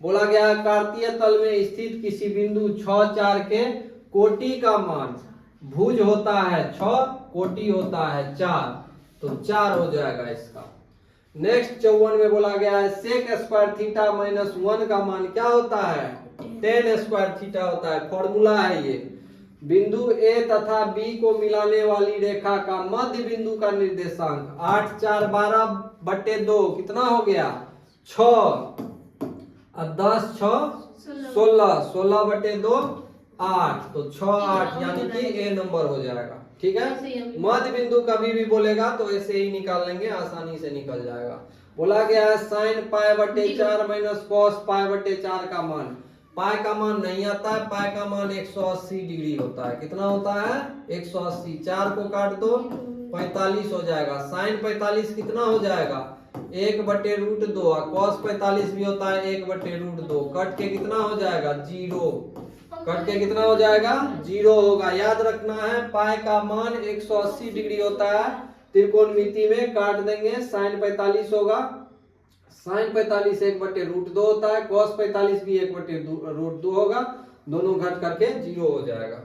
बोला गया है कार्तीय तल में स्थित किसी बिंदु 6-4 के कोटि का मान, भुज होता है 6, कोटि होता है 4, तो 4 हो जाएगा इसका। नेक्स्ट 54 में बोला गया है सेक स्क्वायर थीटा माइनस 1 का मान क्या होता है, 10 स्क्वायर थीटा होता है। फॉर्मूला है ये, बिंदु ए तथा बी को मिलाने वाली रेखा का मध्य बिंदु का निर्देशांक 8 4 12/2 कितना हो गया, 6 और 10 6 16, 16/2 8, तो 6 8 यानी कि ए नंबर हो जाएगा। ठीक है, मध्य बिंदु कभी भी बोलेगा तो ऐसे ही निकाल लेंगे, आसानी से निकल जाएगा। बोला गया है साइन π/4 माइनस कॉस π/4 का मान, पाई का मान नहीं आता है, पाई का मान 180 डिग्री होता है। कितना होता है, 180। 4 को काट दो 45 हो जाएगा। साइन 45 कितना हो जाएगा, 1/√2 और कॉस 45 भी होता है 1/√2। कट के कितना हो जाएगा, 0। कट के कितना हो जाएगा, 0 होगा। याद रखना है पाई का मान 180 डिग्री होता है। त्रिकोणमिति में काट देंगे, साइन 45 होगा, साइन 45 1/√2 होता है, कॉस 45 भी 1/√2 होगा, दोनों घट करके 0 हो जाएगा।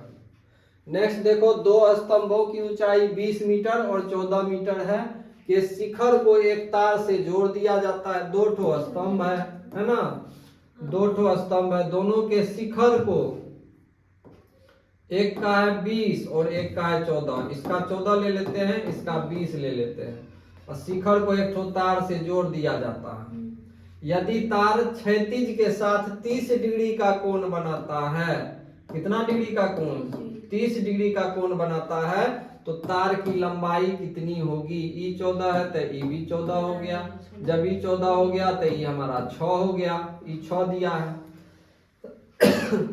नेक्स्ट देखो, दो स्तंभों की ऊंचाई 20 मीटर और 14 मीटर है के शिखर को एक तार से जोड़ दिया जाता है। 2 ठो स्तंभ है ना, 2 ठो स्तंभ है, दोनों के शिखर को, एक का है 20 और एक का है 14। इसका 14 ले लेते हैं, इसका 20 ले लेते हैं और शिखर को एक ठो तार से जोड़ दिया जाता है। यदि तार क्षैतिज के साथ 30 डिग्री का कोण बनाता है, कितना डिग्री का कोण, 30 डिग्री का कोण बनाता है, तो तार की लंबाई कितनी होगी। ई 14 है तो ई भी 14 हो गया। जब ई 14 हो गया तो ई हमारा 6 हो गया, ई 6 दिया है।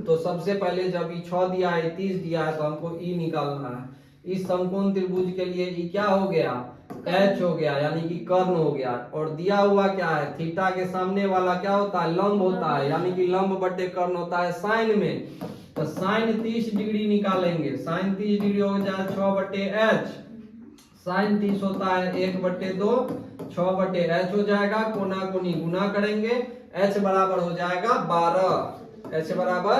तो सबसे पहले जब ई 6 दिया है, 30 दिया है, तो हमको ई निकालना है। इस समकोण त्रिभुज के लिए ई क्या हो गया, एच हो गया, यानी कि कर्ण हो गया। और दिया हुआ क्या है, थीटा के सामने वाला क्या होता है, लंब होता है, यानी कि लंब बटे कर्ण होता है साइन में। तो साइन 30 डिग्री निकालेंगे, साइन 30 डिग्री हो जाए 6/h, साइन 30 होता है 1/2, 6/h हो जाएगा। कोना कोनी गुना करेंगे, h बराबर हो जाएगा 12, h बराबर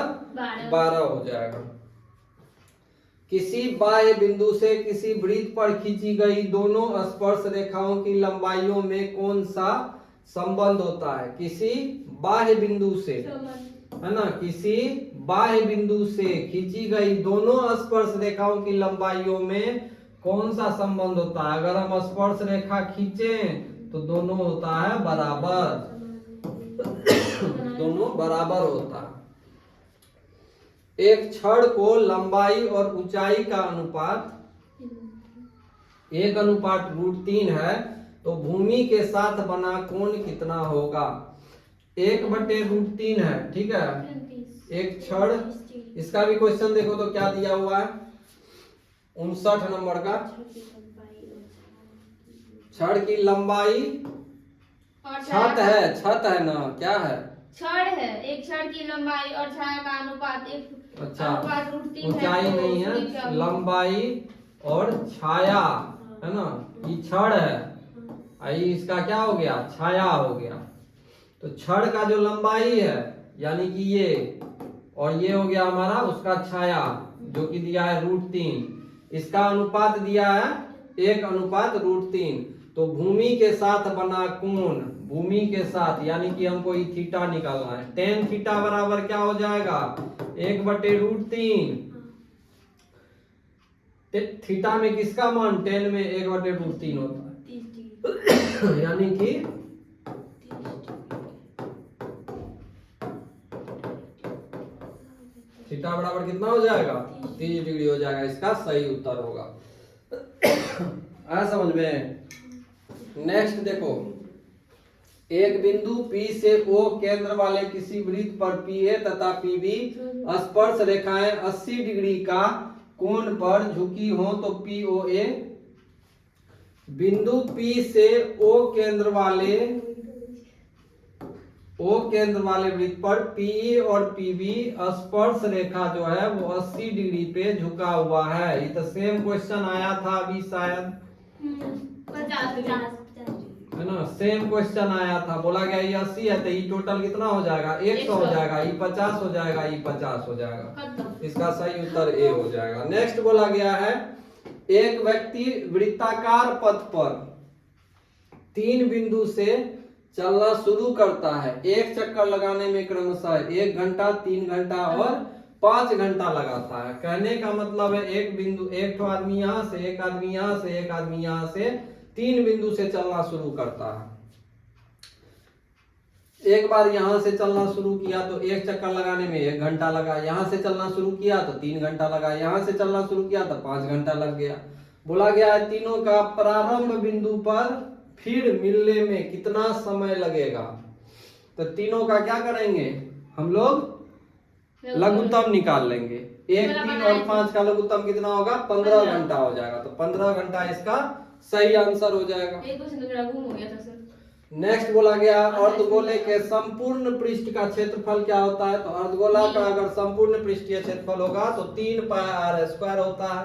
12 हो जाएगा। किसी बाह्य बिंदु से किसी वृत्त पर खींची गई दोनों स्पर्श रेखाओं की लंबाइयों में कौन सा संबंध होता है। किसी बाह्य बिंदु से, है ना, किसी बाह्य बिंदु से खींची गई दोनों स्पर्श रेखाओं की लंबाइयों में कौन सा संबंध होता है। अगर हम स्पर्श रेखा खींचें तो दोनों होता है बराबर, दोनों बराबर होता है। एक छड़ को लंबाई और ऊंचाई का अनुपात 1:√3 है, तो भूमि के साथ बना कोण कितना होगा। 1/√3 है, ठीक है। एक छड़, इसका भी क्वेश्चन देखो तो क्या दिया हुआ है, 59 नंबर का। छड़ की लंबाई, छत है ना, क्या है, छड़ है, एक छड़ की लंबाई और छाया का अनुपात एक अच्छा, अनुपात √3 है, ऊंचाई तो नहीं उसमें क्या है, होगा? लंबाई और छाया है ना, ये छड़ है, आई इसका क्या हो गया, छाया हो गया। तो छड़ का जो लंबाई है यानी कि ये, और ये हो गया हमारा उसका छाया जो कि दिया है √3, इसका अनुपात दिया है 1:√3। तो भूमि के साथ बना कोण, भूमि के साथ यानी कि हमको ये थीटा निकालना है, tan थीटा बराबर क्या हो जाएगा 1/√3। थीटा में किसका मान, tan में 1/√3 होता है यानी कि थीटा बराबर कितना हो जाएगा 30 डिग्री हो जाएगा, इसका सही उत्तर होगा। आया समझ में। नेक्स्ट देखो, एक बिंदु P से O केंद्र वाले किसी वृत्त पर PA तथा PB स्पर्श रेखाएं 80 डिग्री का कोण पर झुकी हो तो POA बिंदु P से O केंद्र वाले वृत्त पर PE और PB स्पर्श रेखा जो है वो 80 डिग्री पे झुका हुआ है। ये तो सेम क्वेश्चन आया था अभी शायद, 50 है ना, सेम क्वेश्चन आया था, बोला गया ये 80 है तो ये टोटल कितना हो जाएगा 100 हो जाएगा, ये 50 हो जाएगा, ये 50 हो जाएगा, इसका सही उत्तर ए हो जाएगा। नेक्स्ट बोला गया है, एक व्यक्ति वृत्ताकार पथ पर 3 बिंदु से चलना शुरू करता है, एक चक्कर लगाने में क्रमशः 1 घंटा, 3 घंटा और 5 घंटा लगाता है। कहने का मतलब है एक बिंदु, एक तो आदमी यहाँ से, एक आदमी यहाँ से, एक आदमी यहाँ से 3 बिंदु से चलना शुरू करता है। एक बार यहां से चलना शुरू किया तो एक चक्कर लगाने में 1 घंटा लगा, यहां से चलना शुरू किया तो 3 घंटा लगा, यहां से चलना शुरू किया तो 5 घंटा लग गया। बोला गया है तीनों का प्रारंभ बिंदु पर फिर मिलने में कितना समय लगेगा। तो तीनों का क्या करेंगे हम लोग, लघुत्तम निकाल लेंगे। 1, 3 और 5 का लघुत्तम कितना होगा 15 घंटा हो जाएगा, तो 15 घंटा इसका सही आंसर हो जाएगा। नेक्स्ट बोला गया, अर्धगोले के संपूर्ण पृष्ठ का क्षेत्रफल क्या होता है। तो अर्धगोला का अगर संपूर्ण पृष्ठीय क्षेत्रफल होगा तो 3πr² होता है।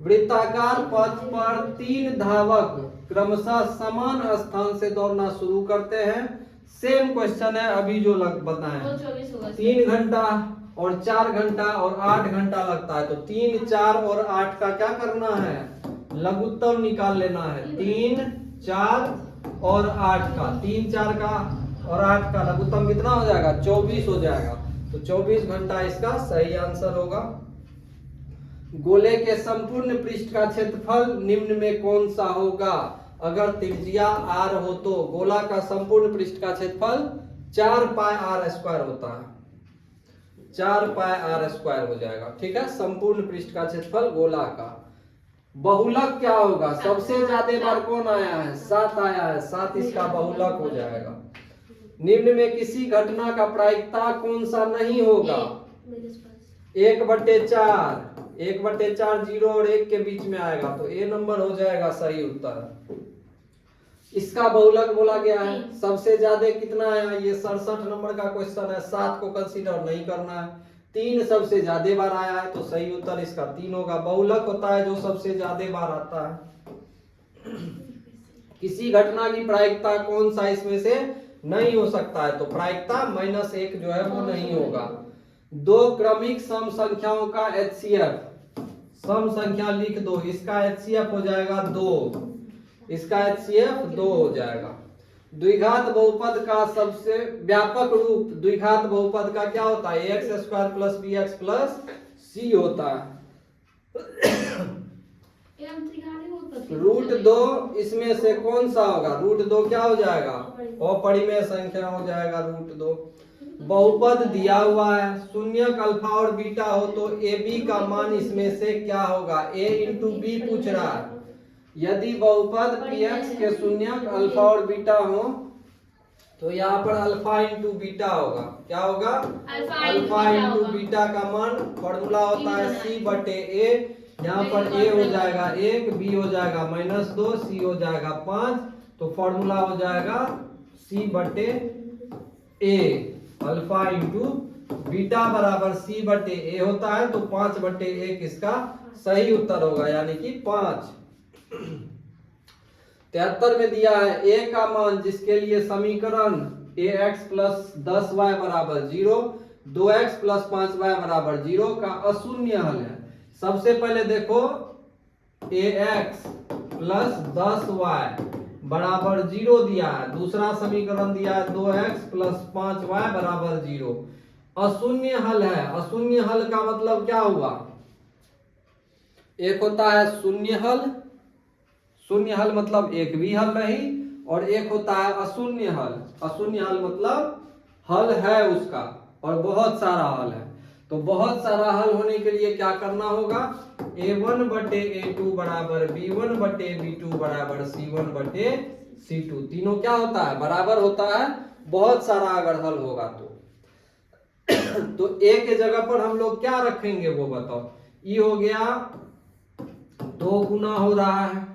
वृत्ताकार पथ पर 3 धावक क्रमशः समान स्थान से दौड़ना शुरू करते हैं। सेम क्वेश्चन है अभी जो बताए, 3 घंटा और 4 घंटा और 8 घंटा लगता है, तो 3, 4 और 8 का क्या करना है, लघुत्तम निकाल लेना है। 3, 4 और 8 का, 3, 4 का और 8 का लघुत्तम कितना हो जाएगा 24 हो जाएगा, तो 24 घंटा इसका सही आंसर होगा। गोले के संपूर्ण पृष्ठ का क्षेत्रफल निम्न में कौन सा होगा। अगर त्रिज्या r हो तो गोला का संपूर्ण पृष्ठ का क्षेत्रफल 4πr² होता है, 4πr² हो जाएगा। ठीक है, संपूर्ण पृष्ठ का क्षेत्रफल गोला का। बहुलक क्या होगा, सबसे ज्यादा बार कौन आया है 7 आया है, 7 इसका बहुलक हो जाएगा। निम्न में किसी घटना का प्रायिकता कौन सा नहीं होगा। 1/4, 1/4 0 और 1 के बीच में आएगा, तो ए नंबर हो जाएगा सही उत्तर। इसका बहुलक बोला गया है, सबसे ज्यादा कितना आया, ये 67 नंबर का क्वेश्चन है, 7 को कंसीडर नहीं करना है। 3 सबसे ज्यादा बार आया है, तो सही उत्तर इसका 3 होगा। बहुलक होता है जो सबसे ज्यादा बार आता है। किसी घटना की प्रायिकता कौन सा इसमें से नहीं हो सकता है, तो प्रायिकता -1 जो है वो नहीं होगा। 2 क्रमिक सम संख्याओं का HCF, सम संख्या लिख दो, इसका HCF हो जाएगा 2, इसका HCF 2 हो जाएगा। द्विघात बहुपद का सबसे व्यापक रूप द्विघात बहुपद का क्या होता है, ax² + bx + c होता है। √2 इसमें से कौन सा होगा, √2 क्या हो जाएगा, अपरिमेय संख्या हो जाएगा √2। बहुपद दिया हुआ है, शून्यक अल्फा और बीटा हो तो AB का मान इसमें से क्या होगा, a × b पूछ रहा है। यदि बहुपद px के शून्यक अल्फा और बीटा हो तो यहाँ पर अल्फा × बीटा होगा, क्या होगा, अल्फा × बीटा का मान फॉर्मूला होता है c/a। यहाँ पर a हो जाएगा 1, b हो जाएगा -2, c हो जाएगा 5, तो फॉर्मूला हो जाएगा c/a। अल्फा इंटू बीटा बराबर सी बटे ए होता है, तो 5/1 इसका सही उत्तर होगा, यानी कि 5। 73 में दिया है a का मान जिसके लिए समीकरण ax प्लस 10y बराबर 0, 2x प्लस 5y बराबर 0 का अशून्य हल है। सबसे पहले देखो ax प्लस 10y बराबर 0 दिया है, दूसरा समीकरण दिया है 2x प्लस 5y बराबर 0। अशून्य हल है, अशून्य हल का मतलब क्या हुआ? एक होता है शून्य हल, शून्य हल मतलब एक भी हल नहीं, और एक होता है अशून्य हल। अशून्य हल मतलब हल है उसका और बहुत सारा हल है। तो बहुत सारा हल होने के लिए क्या करना होगा? a1 बटे a2 बराबर b1 बटे b2 बराबर c1 बटे c2। तीनों क्या होता है? बराबर होता है, बहुत सारा अगर हल होगा तो a के जगह पर हम लोग क्या रखेंगे वो बताओ। e हो गया 2 गुना हो रहा है,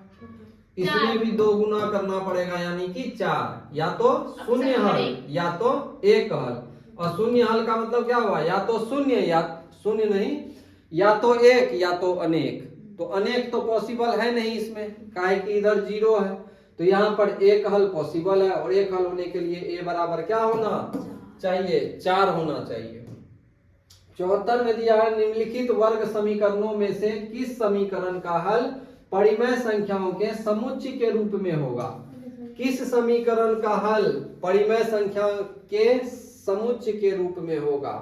इसमें भी 2 गुना करना पड़ेगा, यानी कि 4। या तो शून्य हल या तो एक हल। और शून्य हल का मतलब क्या हुआ? या तो शून्य, या शून्य नहीं, या तो एक या तो अनेक। तो अनेक तो पॉसिबल है नहीं इसमें, काहे कि इधर 0 है। तो यहाँ पर एक हल पॉसिबल है, और एक हल होने के लिए a बराबर क्या होना चाहिए? 4 होना चाहिए। 74 में दिया है निम्नलिखित वर्ग समीकरणों में से किस समीकरण का हल परिमेय संख्याओं के समुच्चय के रूप में होगा? किस समीकरण का हल परिमेय संख्या के समुच्चय के रूप में होगा?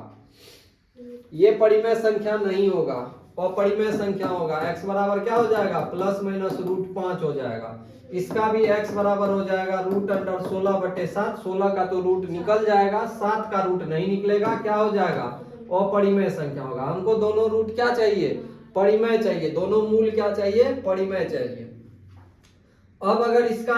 ये परिमेय संख्या नहीं होगा, अपरिमेय संख्या होगा। x बराबर क्या हो जाएगा? प्लस माइनस √5 हो जाएगा। इसका भी x बराबर हो जाएगा √16/7। 16 का तो रूट निकल जाएगा, 7 का रूट नहीं निकलेगा, क्या हो जाएगा? अपरिमेय संख्या होगा। हमको दोनों रूट क्या चाहिए? परिमेय चाहिए। दोनों मूल क्या चाहिए? परिमेय चाहिए। अब अगर इसका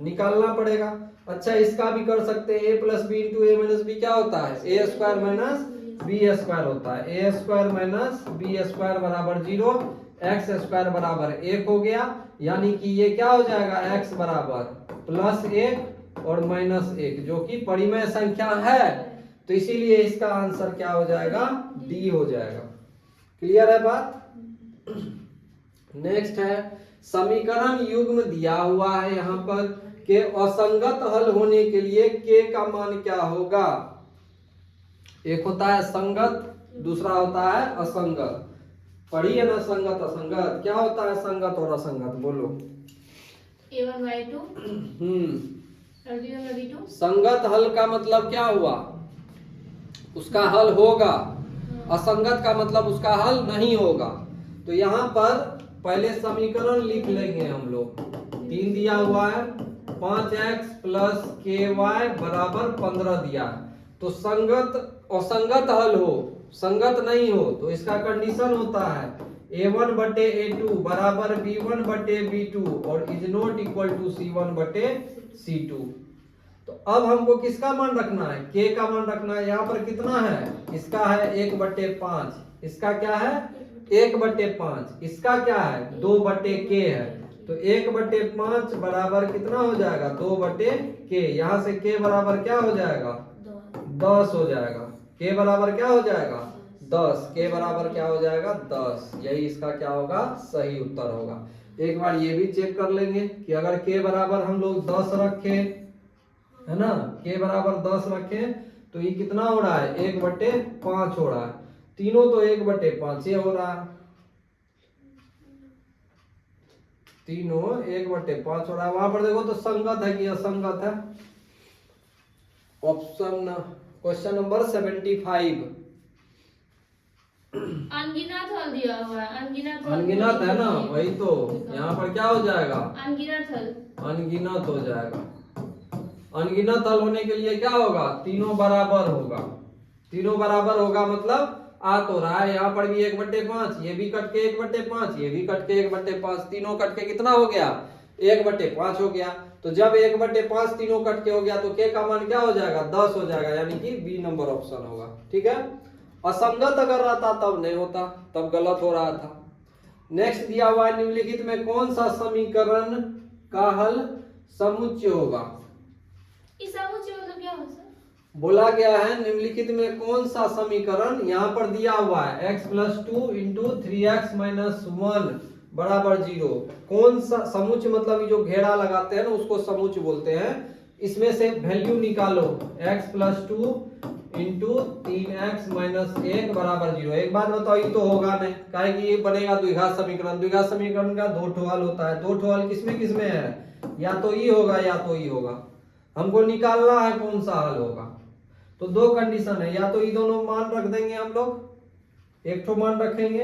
निकालना पड़ेगा। अच्छा, इसका भी कर सकते हैं। a plus B into A minus B क्या होता है? A square minus B square होता है। A square minus B square बराबर 0, एक्स स्क्वायर बराबर 1 हो गया, यानी कि ये क्या हो जाएगा? x बराबर +1 और -1, जो कि परिमेय संख्या है। तो इसीलिए इसका आंसर क्या हो जाएगा? डी हो जाएगा। क्लियर है बात? नेक्स्ट है समीकरण युग्म दिया हुआ है यहाँ पर के असंगत हल होने के लिए k का मान क्या होगा? एक होता है संगत, दूसरा होता है असंगत। पढ़िए ना, संगत असंगत। क्या होता है संगत और असंगत? बोलो। a1y2 और b1y2। संगत हल का मतलब क्या हुआ? उसका हल होगा। असंगत का मतलब उसका हल नहीं होगा। तो यहाँ पर पहले समीकरण लिख लेंगे हम लोग। 3 दिया हुआ है, 5x प्लस ky बराबर 15 दिया है। तो संगत असंगत हल हो, संगत नहीं हो, तो इसका कंडीशन होता है a1 बटे a2 बराबर b1 बटे b2 और is not equal to c1 बटे c2। तो अब हमको किसका मान रखना है? k का मान रखना है। यहाँ पर कितना है? इसका है 1/5। इसका क्या है? 1/5। इसका क्या है? 2/k है। तो 1/5 बराबर कितना हो जाएगा? 2/k। यहाँ से k बराबर क्या हो जाएगा? 10 हो जाएगा। k बराबर क्या हो जाएगा? 10। k बराबर क्या हो जाएगा? 10। यही इसका क्या होगा? सही उत्तर होगा। एक बार ये भी चेक कर लेंगे कि अगर k बराबर हम लोग 10 रखे, है ना, k बराबर 10 रखे, तो ये कितना हो रहा है? 1/5 हो रहा है। तीनों तो 1/5 हो रहा है, तीनों 1/5 हो रहा है। वहां पर देखो तो संगत है कि असंगत है? Option question number 75। अनगिनत हल दिया हुआ है। अनगिनत है ना, वही तो। यहाँ पर क्या हो जाएगा? अनगिनत हल। अनगिनत हो जाएगा। अनगिनत हल होने के लिए क्या होगा? तीनों बराबर होगा। तीनों बराबर होगा मतलब आ तो रहा है यहाँ पर भी 1/5, ये भी कट के 1/5, ये भी कट के 1/5, तीनों कट के कितना हो गया? 1/5 हो गया। तो जब 1/5 तीनों कट के हो गया तो k का मान क्या हो जाएगा? 10 हो जाएगा, यानी कि बी नंबर ऑप्शन होगा। ठीक है। असंगत अगर रहता तब नहीं होता, तब गलत हो रहा था। नेक्स्ट दिया हुआ है निम्नलिखित में कौन सा समीकरण का हल समुच्चय होगा? इस समुच्चय मतलब क्या हो सर? बोला गया है निम्नलिखित में कौन सा समीकरण यहाँ पर दिया हुआ है x + 2 इंटू 3x - 1 बराबर 0। कौन सा समुच्च, मतलब ये जो घेरा लगाते हैं ना उसको समुच्च बोलते हैं। इसमें से वैल्यू निकालो x + 2 इंटू 3x - 1 बराबर 0। एक बात बताओ, ये तो होगा नहीं, काहे कि ये बनेगा द्विघात समीकरण। द्विघात समीकरण का दो ठो हल होता है। दो ठो हल किसमें है, या तो ये होगा या तो ये होगा। हमको निकालना है कौन सा हल होगा। तो दो कंडीशन है, या तो ये दोनों मान रख देंगे हम लोग, एक ठो मान रखेंगे,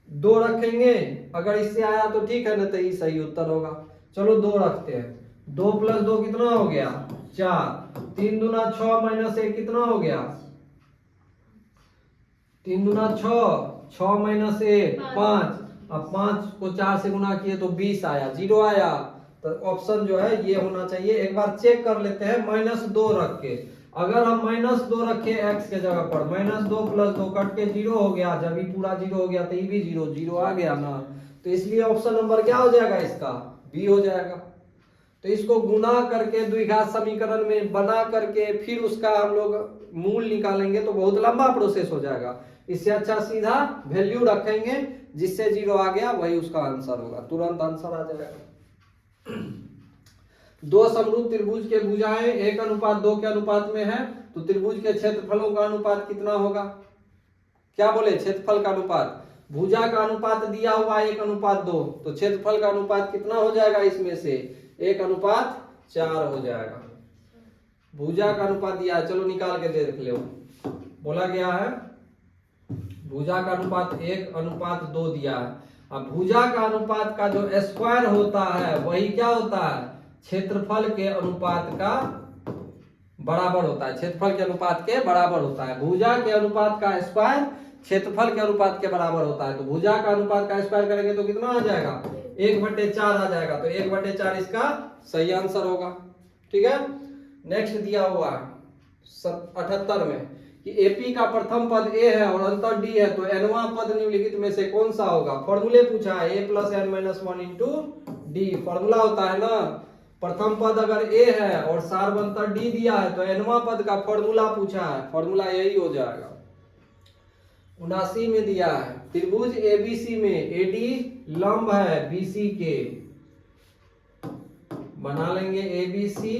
दो रखेंगे। अगर इससे आया तो ठीक है, ना तो ये सही उत्तर होगा। चलो दो रखते हैं। 2 + 2 कितना हो गया 4। 3 दूना 6 - 1 कितना हो गया 3 दूना 6, 6 - 1 5। अब 5 को 4 से गुना किए तो 20 आया, 0 आया। तो ऑप्शन जो है ये होना चाहिए। एक बार चेक कर लेते हैं -2 रख के। अगर हम -2 रखे x के जगह पर, -2 + 2 कट के 0 हो गया। जब ये पूरा 0 हो गया तो ये भी 0 0 आ गया ना। तो इसलिए ऑप्शन नंबर क्या हो जाएगा, इसका बी हो जाएगा। तो इसको गुना करके द्विघात समीकरण में बना करके फिर उसका हम लोग मूल निकालेंगे तो बहुत लंबा प्रोसेस हो जाएगा। इससे अच्छा सीधा वैल्यू रखेंगे, जिससे 0 आ गया वही उसका आंसर होगा, तुरंत आंसर आ जाएगा। दो समरूप त्रिभुज के भुजाएं 1:2 के अनुपात में है, तो त्रिभुज के क्षेत्रफलों का अनुपात कितना होगा। क्या बोले, क्षेत्रफल का अनुपात। भुजा का अनुपात दिया हुआ 1:2, तो क्षेत्रफल का अनुपात कितना हो जाएगा, इसमें से 1:4 हो जाएगा। भुजा का अनुपात दिया है, चलो निकाल के देख लो। बोला गया है भुजा का अनुपात 1:2 दिया है। अब भुजा का अनुपात का जो स्क्वायर होता है वही क्या होता है, क्षेत्रफल के अनुपात का बराबर होता है। क्षेत्रफल के अनुपात के बराबर होता है। भुजा के अनुपात का स्क्वायर क्षेत्रफल के अनुपात के बराबर होता है। तो भुजा का अनुपात का स्क्वायर करेंगे तो कितना आ जाएगा, 1/4 आ जाएगा। तो 1/4 इसका सही आंसर होगा। ठीक है। नेक्स्ट दिया हुआ है 78 में कि एपी का प्रथम पद ए है और अंतर डी है, तो एनवां पद निम्नलिखित में से कौन सा होगा। फॉर्मूले पूछा है, a + n - 1 into D. Formula होता है ना, प्रथम पद अगर ए है और सार्वंतर डी दिया है तो एनवां पद का फॉर्मूला पूछा है, फॉर्मूला यही हो जाएगा। 79 में दिया है त्रिभुज एबीसी में एडी लंब है बीसी के, बना लेंगे एबीसी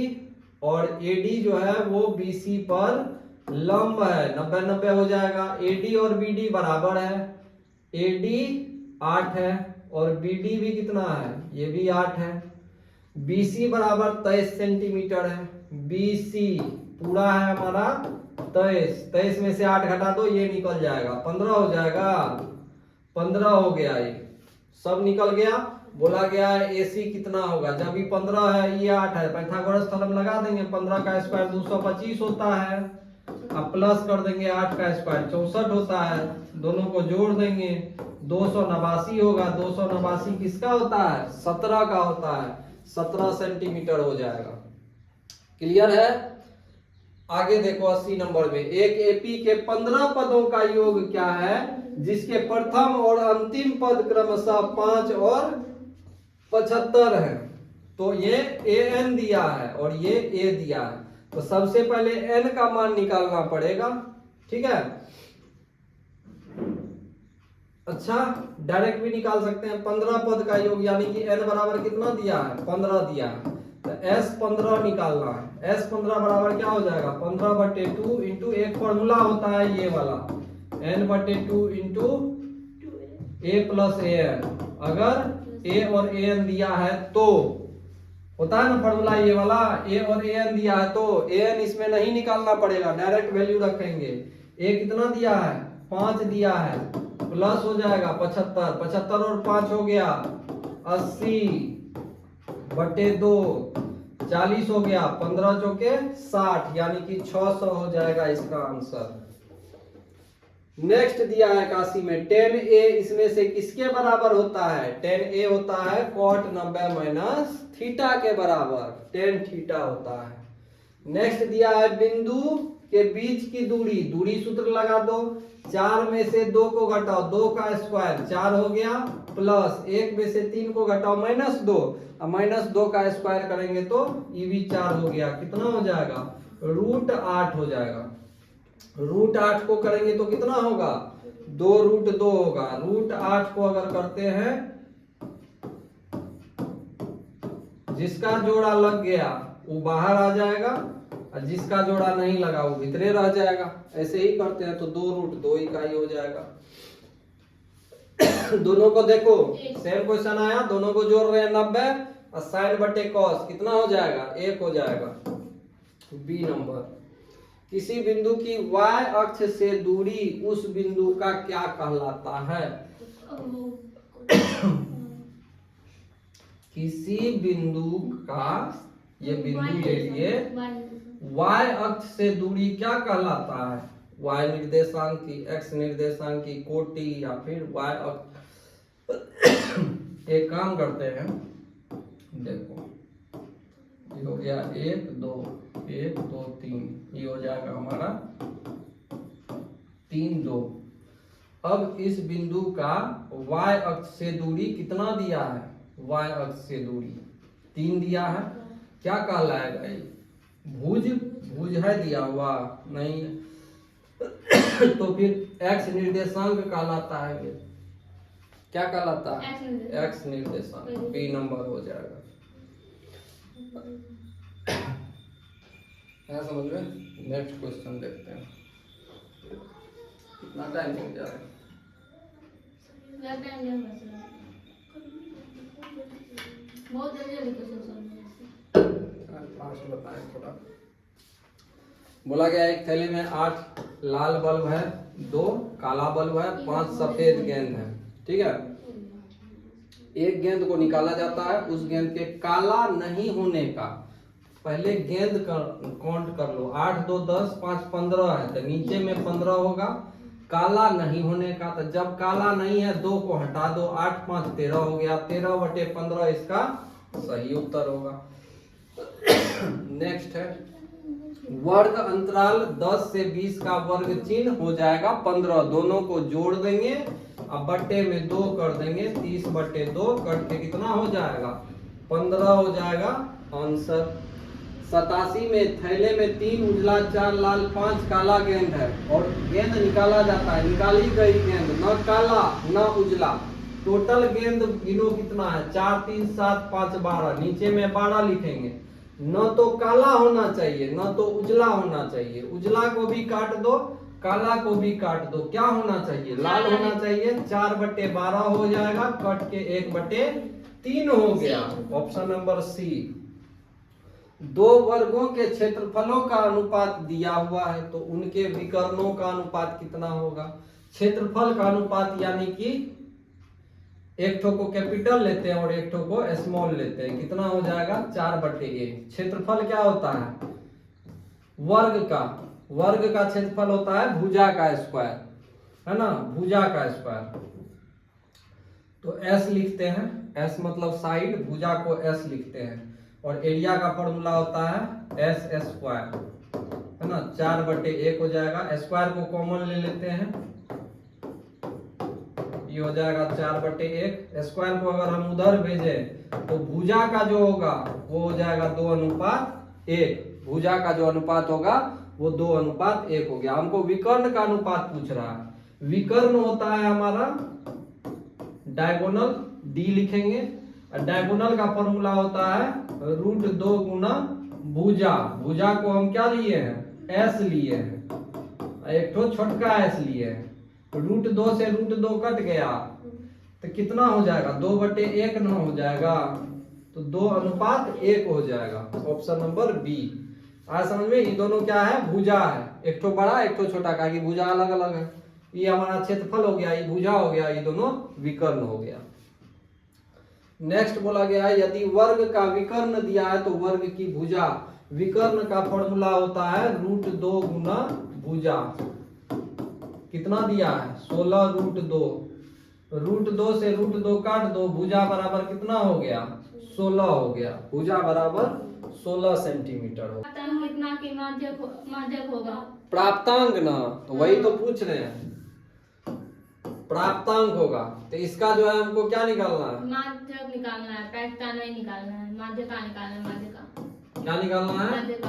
और एडी जो है वो बीसी पर लंब है, 90-90 हो जाएगा। एडी और बीडी बराबर है, एडी 8 है और बीडी भी कितना है, ये भी 8 है। बीसी बराबर 23 सेंटीमीटर है। बीसी पूरा है हमारा 23 में से 8 घटा दो, ये निकल जाएगा 15 हो जाएगा। 15 हो गया, ये सब निकल गया। बोला गया है एसी कितना होगा, जब ये 15 है ये 8 है, पाइथागोरस थ्योरम लगा देंगे। 15 का स्क्वायर 225 होता है, अब प्लस कर देंगे 8 का स्क्वायर 64 होता है, दोनों को जोड़ देंगे 289 होगा। 289 किसका होता है, 17 का होता है, 17 सेंटीमीटर हो जाएगा। क्लियर है। आगे देखो 80 नंबर में, एक एपी के 15 पदों का योग क्या है जिसके प्रथम और अंतिम पद क्रमशः 5 और 75 है। तो ये an दिया है और ये a दिया है, तो सबसे पहले n का मान निकालना पड़ेगा। ठीक है। अच्छा, डायरेक्ट भी निकाल सकते हैं। 15 पद का योग यानी कि n बराबर कितना दिया है, 15 दिया है, तो S15 निकालना है। S15 बराबर क्या हो जाएगा, 15/2 इंटू एक फॉर्मूला होता है ये वाला, n/2 इंटू a + an। अगर a और an दिया है तो होता है ना फॉर्मूला ये वाला, a और an दिया है तो an इसमें नहीं निकालना पड़ेगा, डायरेक्ट वैल्यू रखेंगे। a कितना दिया है, 5 दिया है, प्लस हो जाएगा 75, 75 और 5 हो गया 80/2, 40 हो गया, 15 चौके 60, यानी कि 600 हो जाएगा इसका आंसर। नेक्स्ट दिया है 81 में 10a इसमें से किसके बराबर होता है, 10a होता है cot 90 - थीटा के बराबर, tan थीटा होता है। नेक्स्ट दिया है बिंदु के बीच की दूरी, दूरी सूत्र लगा दो। 4 में से 2 को घटाओ, 2 का स्क्वायर 4 हो गया, प्लस 1 में से 3 को घटाओ -2, अब -2 का स्क्वायर करेंगे तो ये भी 4 हो गया, कितना हो जाएगा √8 हो जाएगा। √8 को करेंगे तो कितना होगा, 2√2 होगा। √8 को अगर करते हैं, जिसका जोड़ा लग गया वो बाहर आ जाएगा और जिसका जोड़ा नहीं लगा वो भीतरे रह जाएगा। ऐसे ही करते हैं तो 2√2 इकाई हो जाएगा। दोनों को देखो सेम क्वेश्चन आया, दोनों को जोड़ रहे हैं 90 और साइन बटे कॉस कितना हो जाएगा, 1 हो जाएगा। बी नंबर, किसी बिंदु की y अक्ष से दूरी उस बिंदु का क्या कहलाता है। किसी बिंदु का, ये बिंदु ले लिए, y अक्ष से दूरी क्या कहलाता है। y निर्देशांक की, x निर्देशांक की, कोटि या फिर y अक्ष। एक काम करते हैं, देखो ये हो गया 1 2 1 2 3, ये हो जाएगा हमारा 3 2। अब इस बिंदु का y अक्ष से दूरी कितना दिया है, y अक्ष से दूरी 3 दिया है। क्या कहलाएगा ये, भुज, भुज है दिया हुआ नहीं तो फिर x निर्देशांक कहलाता है। ये क्या कहलाता है, x निर्देशांक। बी नंबर हो जाएगा। समझ में। नेक्स्ट क्वेश्चन देखते हैं, कितना टाइम हो जा रहा है। बहुत जल्दी फास्ट बताएं थोड़ा। बोला गया एक थैले में 8 लाल बल्ब है, 2 काला बल्ब है, 5 सफेद गेंद है। ठीक है, एक गेंद को निकाला जाता है, उस गेंद के काला नहीं होने का, पहले गेंद काउंट कर लो। 8 2 10 5 15 है तो नीचे में 15 होगा। काला नहीं होने का, तो जब काला नहीं है 2 को हटा दो, 8 5 13 हो गया। 13/15 इसका सही उत्तर होगा। नेक्स्ट है, वर्ग अंतराल 10 से 20 का वर्ग चिन्ह हो जाएगा 15। दोनों को जोड़ देंगे, अब बट्टे में 2 कर देंगे, 30/2 कट के कितना हो जाएगा, 15 हो जाएगा आंसर। 87 में थैले में 3 उजला 4 लाल 5 काला गेंद है और गेंद निकाला जाता है। निकाली गई गेंद न काला न उजला, टोटल गेंद गिनो कितना है, 4 3 7 5 12, नीचे में 12 लिखेंगे। न तो काला होना चाहिए न तो उजला होना चाहिए, उजला को भी काट दो काला को भी काट दो, क्या होना चाहिए, लाल होना चाहिए। 4/12 हो जाएगा, कट के 1/3 हो गया। ऑप्शन नंबर सी। 2 वर्गों के क्षेत्रफलों का अनुपात दिया हुआ है तो उनके विकर्णों का अनुपात कितना होगा। क्षेत्रफल का अनुपात यानी कि एक ठो को कैपिटल लेते हैं और एक ठो को स्मॉल लेते हैं, कितना हो जाएगा 4/1। क्षेत्रफल क्या होता है, वर्ग का, वर्ग का क्षेत्रफल होता है भुजा का स्क्वायर, है ना, भुजा का स्क्वायर। तो s लिखते हैं, s मतलब साइड, भुजा को s लिखते हैं। और एरिया का फॉर्मूला होता है s स्क्वायर, है ना, 4/1 हो जाएगा। स्क्वायर को कॉमन ले लेते हैं, ये हो जाएगा 4/1। स्क्वायर को अगर हम उधर भेजें तो भुजा का जो होगा वो हो जाएगा 2:1। भुजा का जो अनुपात होगा वो 2:1 हो गया। हमको विकर्ण का अनुपात पूछ रहा है। विकर्ण होता है हमारा डायगोनल, डी लिखेंगे। डायगोनल का फॉर्मूला होता है √2 गुना भुजा। भुजा को हम क्या लिए हैं, एस लिए हैं, एक तो छोटका एस लिए हैं। √2 से √2 कट गया तो कितना हो जाएगा, 2/1 न हो जाएगा, तो 2:1 हो जाएगा। Option number B. आज समझ में, ये दोनों क्या है, भुजा है, एक तो बड़ा एक तो छोटा, का भुजा अलग अलग है। ये हमारा क्षेत्रफल हो गया, ये भुजा हो गया, ये दोनों विकर्ण हो गया। नेक्स्ट बोला गया है, यदि वर्ग का विकर्ण दिया है तो वर्ग की भुजा। विकर्ण का फॉर्मूला होता है √2 गुना भुजा। कितना दिया है, 16√2। √2 से √2 काट दो, भुजा बराबर कितना हो गया, 16 हो गया। भुजा बराबर 16 सेंटीमीटर हो। कितना की माध्यक होगा, प्राप्तांक ना, तो वही तो पूछ रहे हैं, प्राप्तांक होगा। तो इसका जो है हमको क्या निकालना है, माध्यक निकालना है, प्राप्तांक नहीं निकालना है, माध्यक निकालना है। माध्यक क्या निकालना है, माध्यक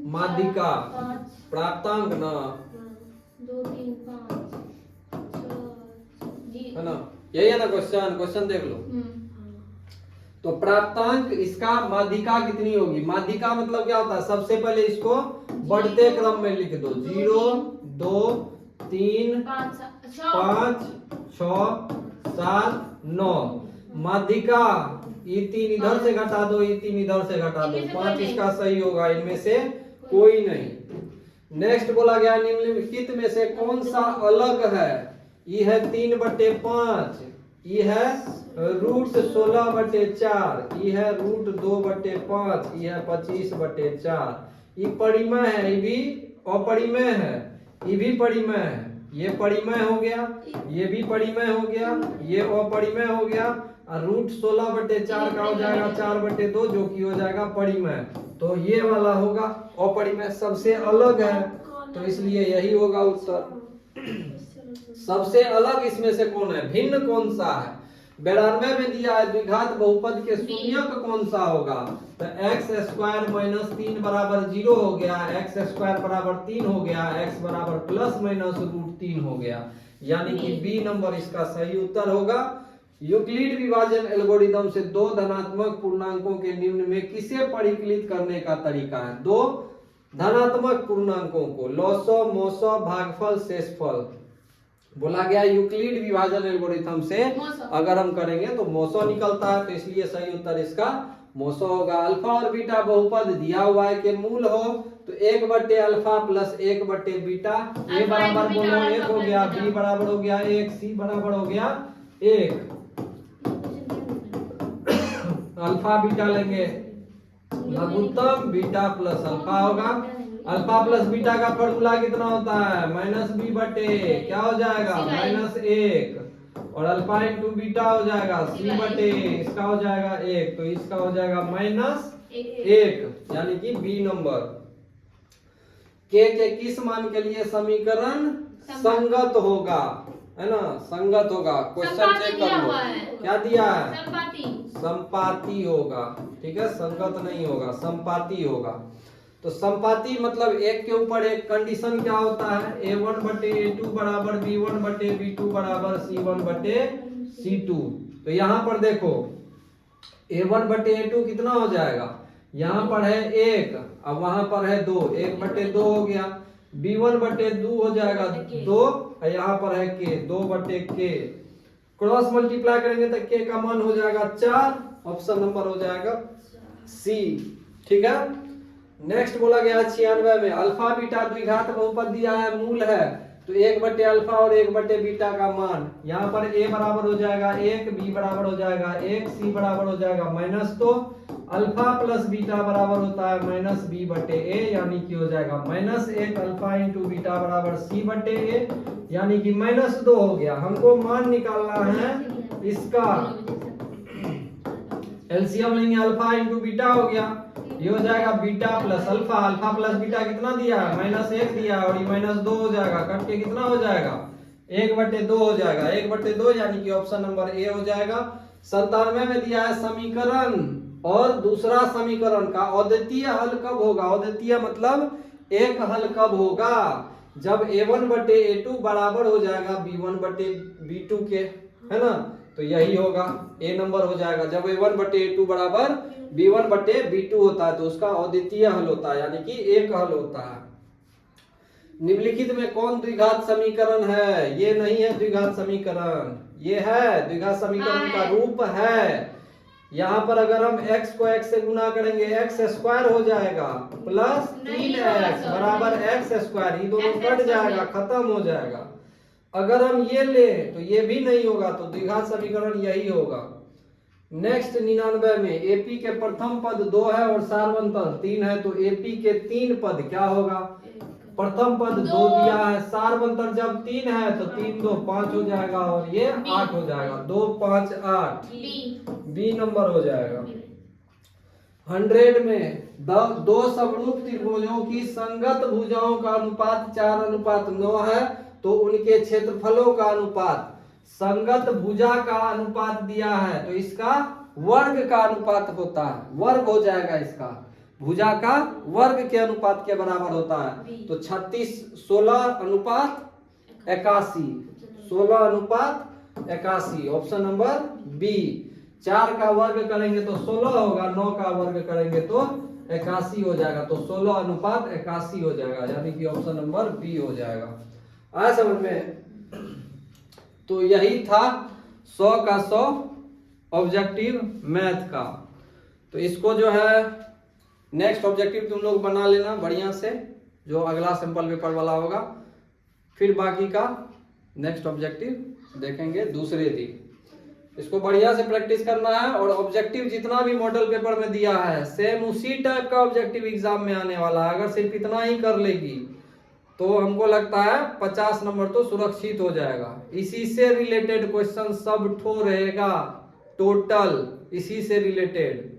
माध्यिका, 5 प्राप्तांक ना, 2 3 5 जी है ना, यही है ना क्वेश्चन, क्वेश्चन देख लो। तो प्राप्तांक इसका माध्यिका कितनी होगी? माध्यिका मतलब क्या होता है? सबसे पहले इसको बढ़ते क्रम में लिख दो, 0 2 3 5 5 6 7 9। माध्यिका ये 3 इधर से घटा दो, ये 3 इधर से घटा दो, 5 इसका सही होगा, इनमें से कोई नहीं। नेक्स्ट बोला गया निम्नलिखित में से कौन सा अलग है? ये है 3/5, ये है √16/4, ये है √2/5, ये है 25/4। ये परिमेय है, ये भी अपरिमेय है, ये भी परिमेय है। ये परिमेय हो गया, ये भी परिमेय हो गया, ये अपरिमेय हो गया, और √16/4 का हो जाएगा 4/2, जो कि हो जाएगा परिमेय। तो ये वाला होगा अपरिमेय, सबसे अलग है, तो इसलिए यही होगा उत्तर। सबसे अलग इसमें से कौन है? भिन्न कौन सा है? 92 में दिया है द्विघात बहुपद के शून्यक कौन सा होगा? तो x² - 3 बराबर 0 हो गया, x² बराबर 3 हो गया, x बराबर ±√3 हो गया, यानी कि बी नंबर इसका सही उत्तर होगा। यूक्लिड विभाजन एल्गोरिदम से दो धनात्मक पूर्णांकों के निम्न में किसे परिकलित करने का तरीका है? दो धनात्मक पूर्णांकों को, लॉसो मोसो भागफल शेषफल, बोला गया यूक्लिड विभाजन एल्गोरिथम से अगर हम करेंगे तो मोसो निकलता है, तो इसलिए सही उत्तर इसका मोसो होगा। अल्फा और बीटा बहुपद दिया हुआ है कि मूल हो, तो 1/अल्फा प्लस 1/बीटा, ए बराबर बोलो 1 हो गया, बी बराबर हो गया 1, सी बराबर हो गया 1। अल्फा बीटा लेंगे, लघुत्तम बीटा प्लस अल्फा होगा। अल्फा प्लस बीटा का फॉर्मूला कितना होता है? -b बटे क्या हो जाएगा? -1, और अल्फा इंटू बीटा हो जाएगा c बटे इसका हो जाएगा 1, तो इसका हो जाएगा -1, यानी कि बी नंबर। के किस मान के लिए समीकरण संगत होगा? है ना, संगत होगा। क्वेश्चन चेक कर लो, क्या दिया है? संपाती होगा, ठीक है, संगत नहीं होगा, संपाती होगा। तो संपाती मतलब एक के ऊपर एक कंडीशन क्या होता है? a1/a2 बराबर b1/b2 बराबर c1/c2। तो यहाँ पर देखो a1/a2 कितना हो जाएगा? यहाँ पर है 1, अब वहां पर है 2, 1/2 हो गया, b1/2 हो जाएगा 2, और यहाँ पर है k, 2/k। क्रॉस मल्टीप्लाई करेंगे तो k का मान हो जाएगा 4, ऑप्शन नंबर हो जाएगा सी, ठीक है। नेक्स्ट बोला गया 96 में अल्फा बीटा द्विघात बहुपद दिया है, मूल है, तो 1/अल्फा और 1/बीटा का मान, यहाँ पर a बराबर हो जाएगा 1, b बराबर हो जाएगा 1, c बराबर हो जाएगा -2, अल्फा प्लस बीटा बराबर होता है -b/a, यानी कि हो जाएगा -1 अल्फा इंटू बीटा बराबर c/a, यानी कि -2 हो गया। हमको मान निकालना है इसका, एलसीएम लेंगे, अल्फा इंटू बीटा हो गया, ये हो जाएगा beta plus alpha, alpha plus beta कितना दिया है? -1 दिया, और ये -2 हो जाएगा, कट के कितना हो जाएगा? 1/2 हो जाएगा, 1/2, यानी कि ऑप्शन नंबर ए हो जाएगा। 97 में दिया है समीकरण और दूसरा समीकरण का अद्वितीय हल कब होगा? अद्वितीय मतलब एक हल कब होगा? जब a1/a2 बराबर हो जाएगा b1/b2 के, है ना, तो यही होगा, ए नंबर हो जाएगा। जब a1/a2 बराबर b1/b2 होता है तो उसका अद्वितीय हल होता है, यानी कि एक हल होता है। निम्नलिखित में कौन द्विघात समीकरण है? ये नहीं है द्विघात समीकरण, ये है द्विघात समीकरण का रूप है। यहाँ पर अगर हम x को x से गुना करेंगे x² हो जाएगा प्लस 3x बराबर x², ये दोनों कट जाएगा, खत्म हो जाएगा। अगर हम ये ले तो ये भी नहीं होगा, तो द्विघात समीकरण यही होगा। नेक्स्ट 99 में एपी के प्रथम पद 2 है और सार्वंतर 3 है, तो एपी के 3 पद क्या होगा? प्रथम पद 2 दिया है, सार्वंतर जब 3 है तो 3 2 5 हो जाएगा, और ये 8 हो जाएगा, 2 5 8, बी नंबर हो जाएगा। 100 में दो समरूप त्रिभुजों की संगत भुजाओं का अनुपात 4:9 है, तो उनके क्षेत्रफलों का अनुपात, संगत भुजा का अनुपात दिया है तो इसका वर्ग का अनुपात होता है, वर्ग हो जाएगा इसका। भुजा का वर्ग के अनुपात के बराबर होता है। तो 36 16 अनुपात 81, 16 अनुपात 81, ऑप्शन नंबर बी। 4 का वर्ग करेंगे तो 16 होगा, 9 का वर्ग करेंगे तो 81 हो जाएगा, तो 16 अनुपात 81 हो जाएगा, यानी कि ऑप्शन नंबर बी हो जाएगा। आया समझ में? तो यही था 100 का 100 ऑब्जेक्टिव मैथ का। तो इसको जो है नेक्स्ट ऑब्जेक्टिव तुम लोग बना लेना बढ़िया से, जो अगला सिंपल पेपर वाला होगा। फिर बाकी का नेक्स्ट ऑब्जेक्टिव देखेंगे दूसरे दिन। इसको बढ़िया से प्रैक्टिस करना है, और ऑब्जेक्टिव जितना भी मॉडल पेपर में दिया है सेम उसी टाइप का ऑब्जेक्टिव एग्जाम में आने वाला है। अगर सिर्फ इतना ही कर लेगी तो हमको लगता है 50 नंबर तो सुरक्षित हो जाएगा। इसी से रिलेटेड क्वेश्चन सब ठो रहेगा, टोटल इसी से रिलेटेड।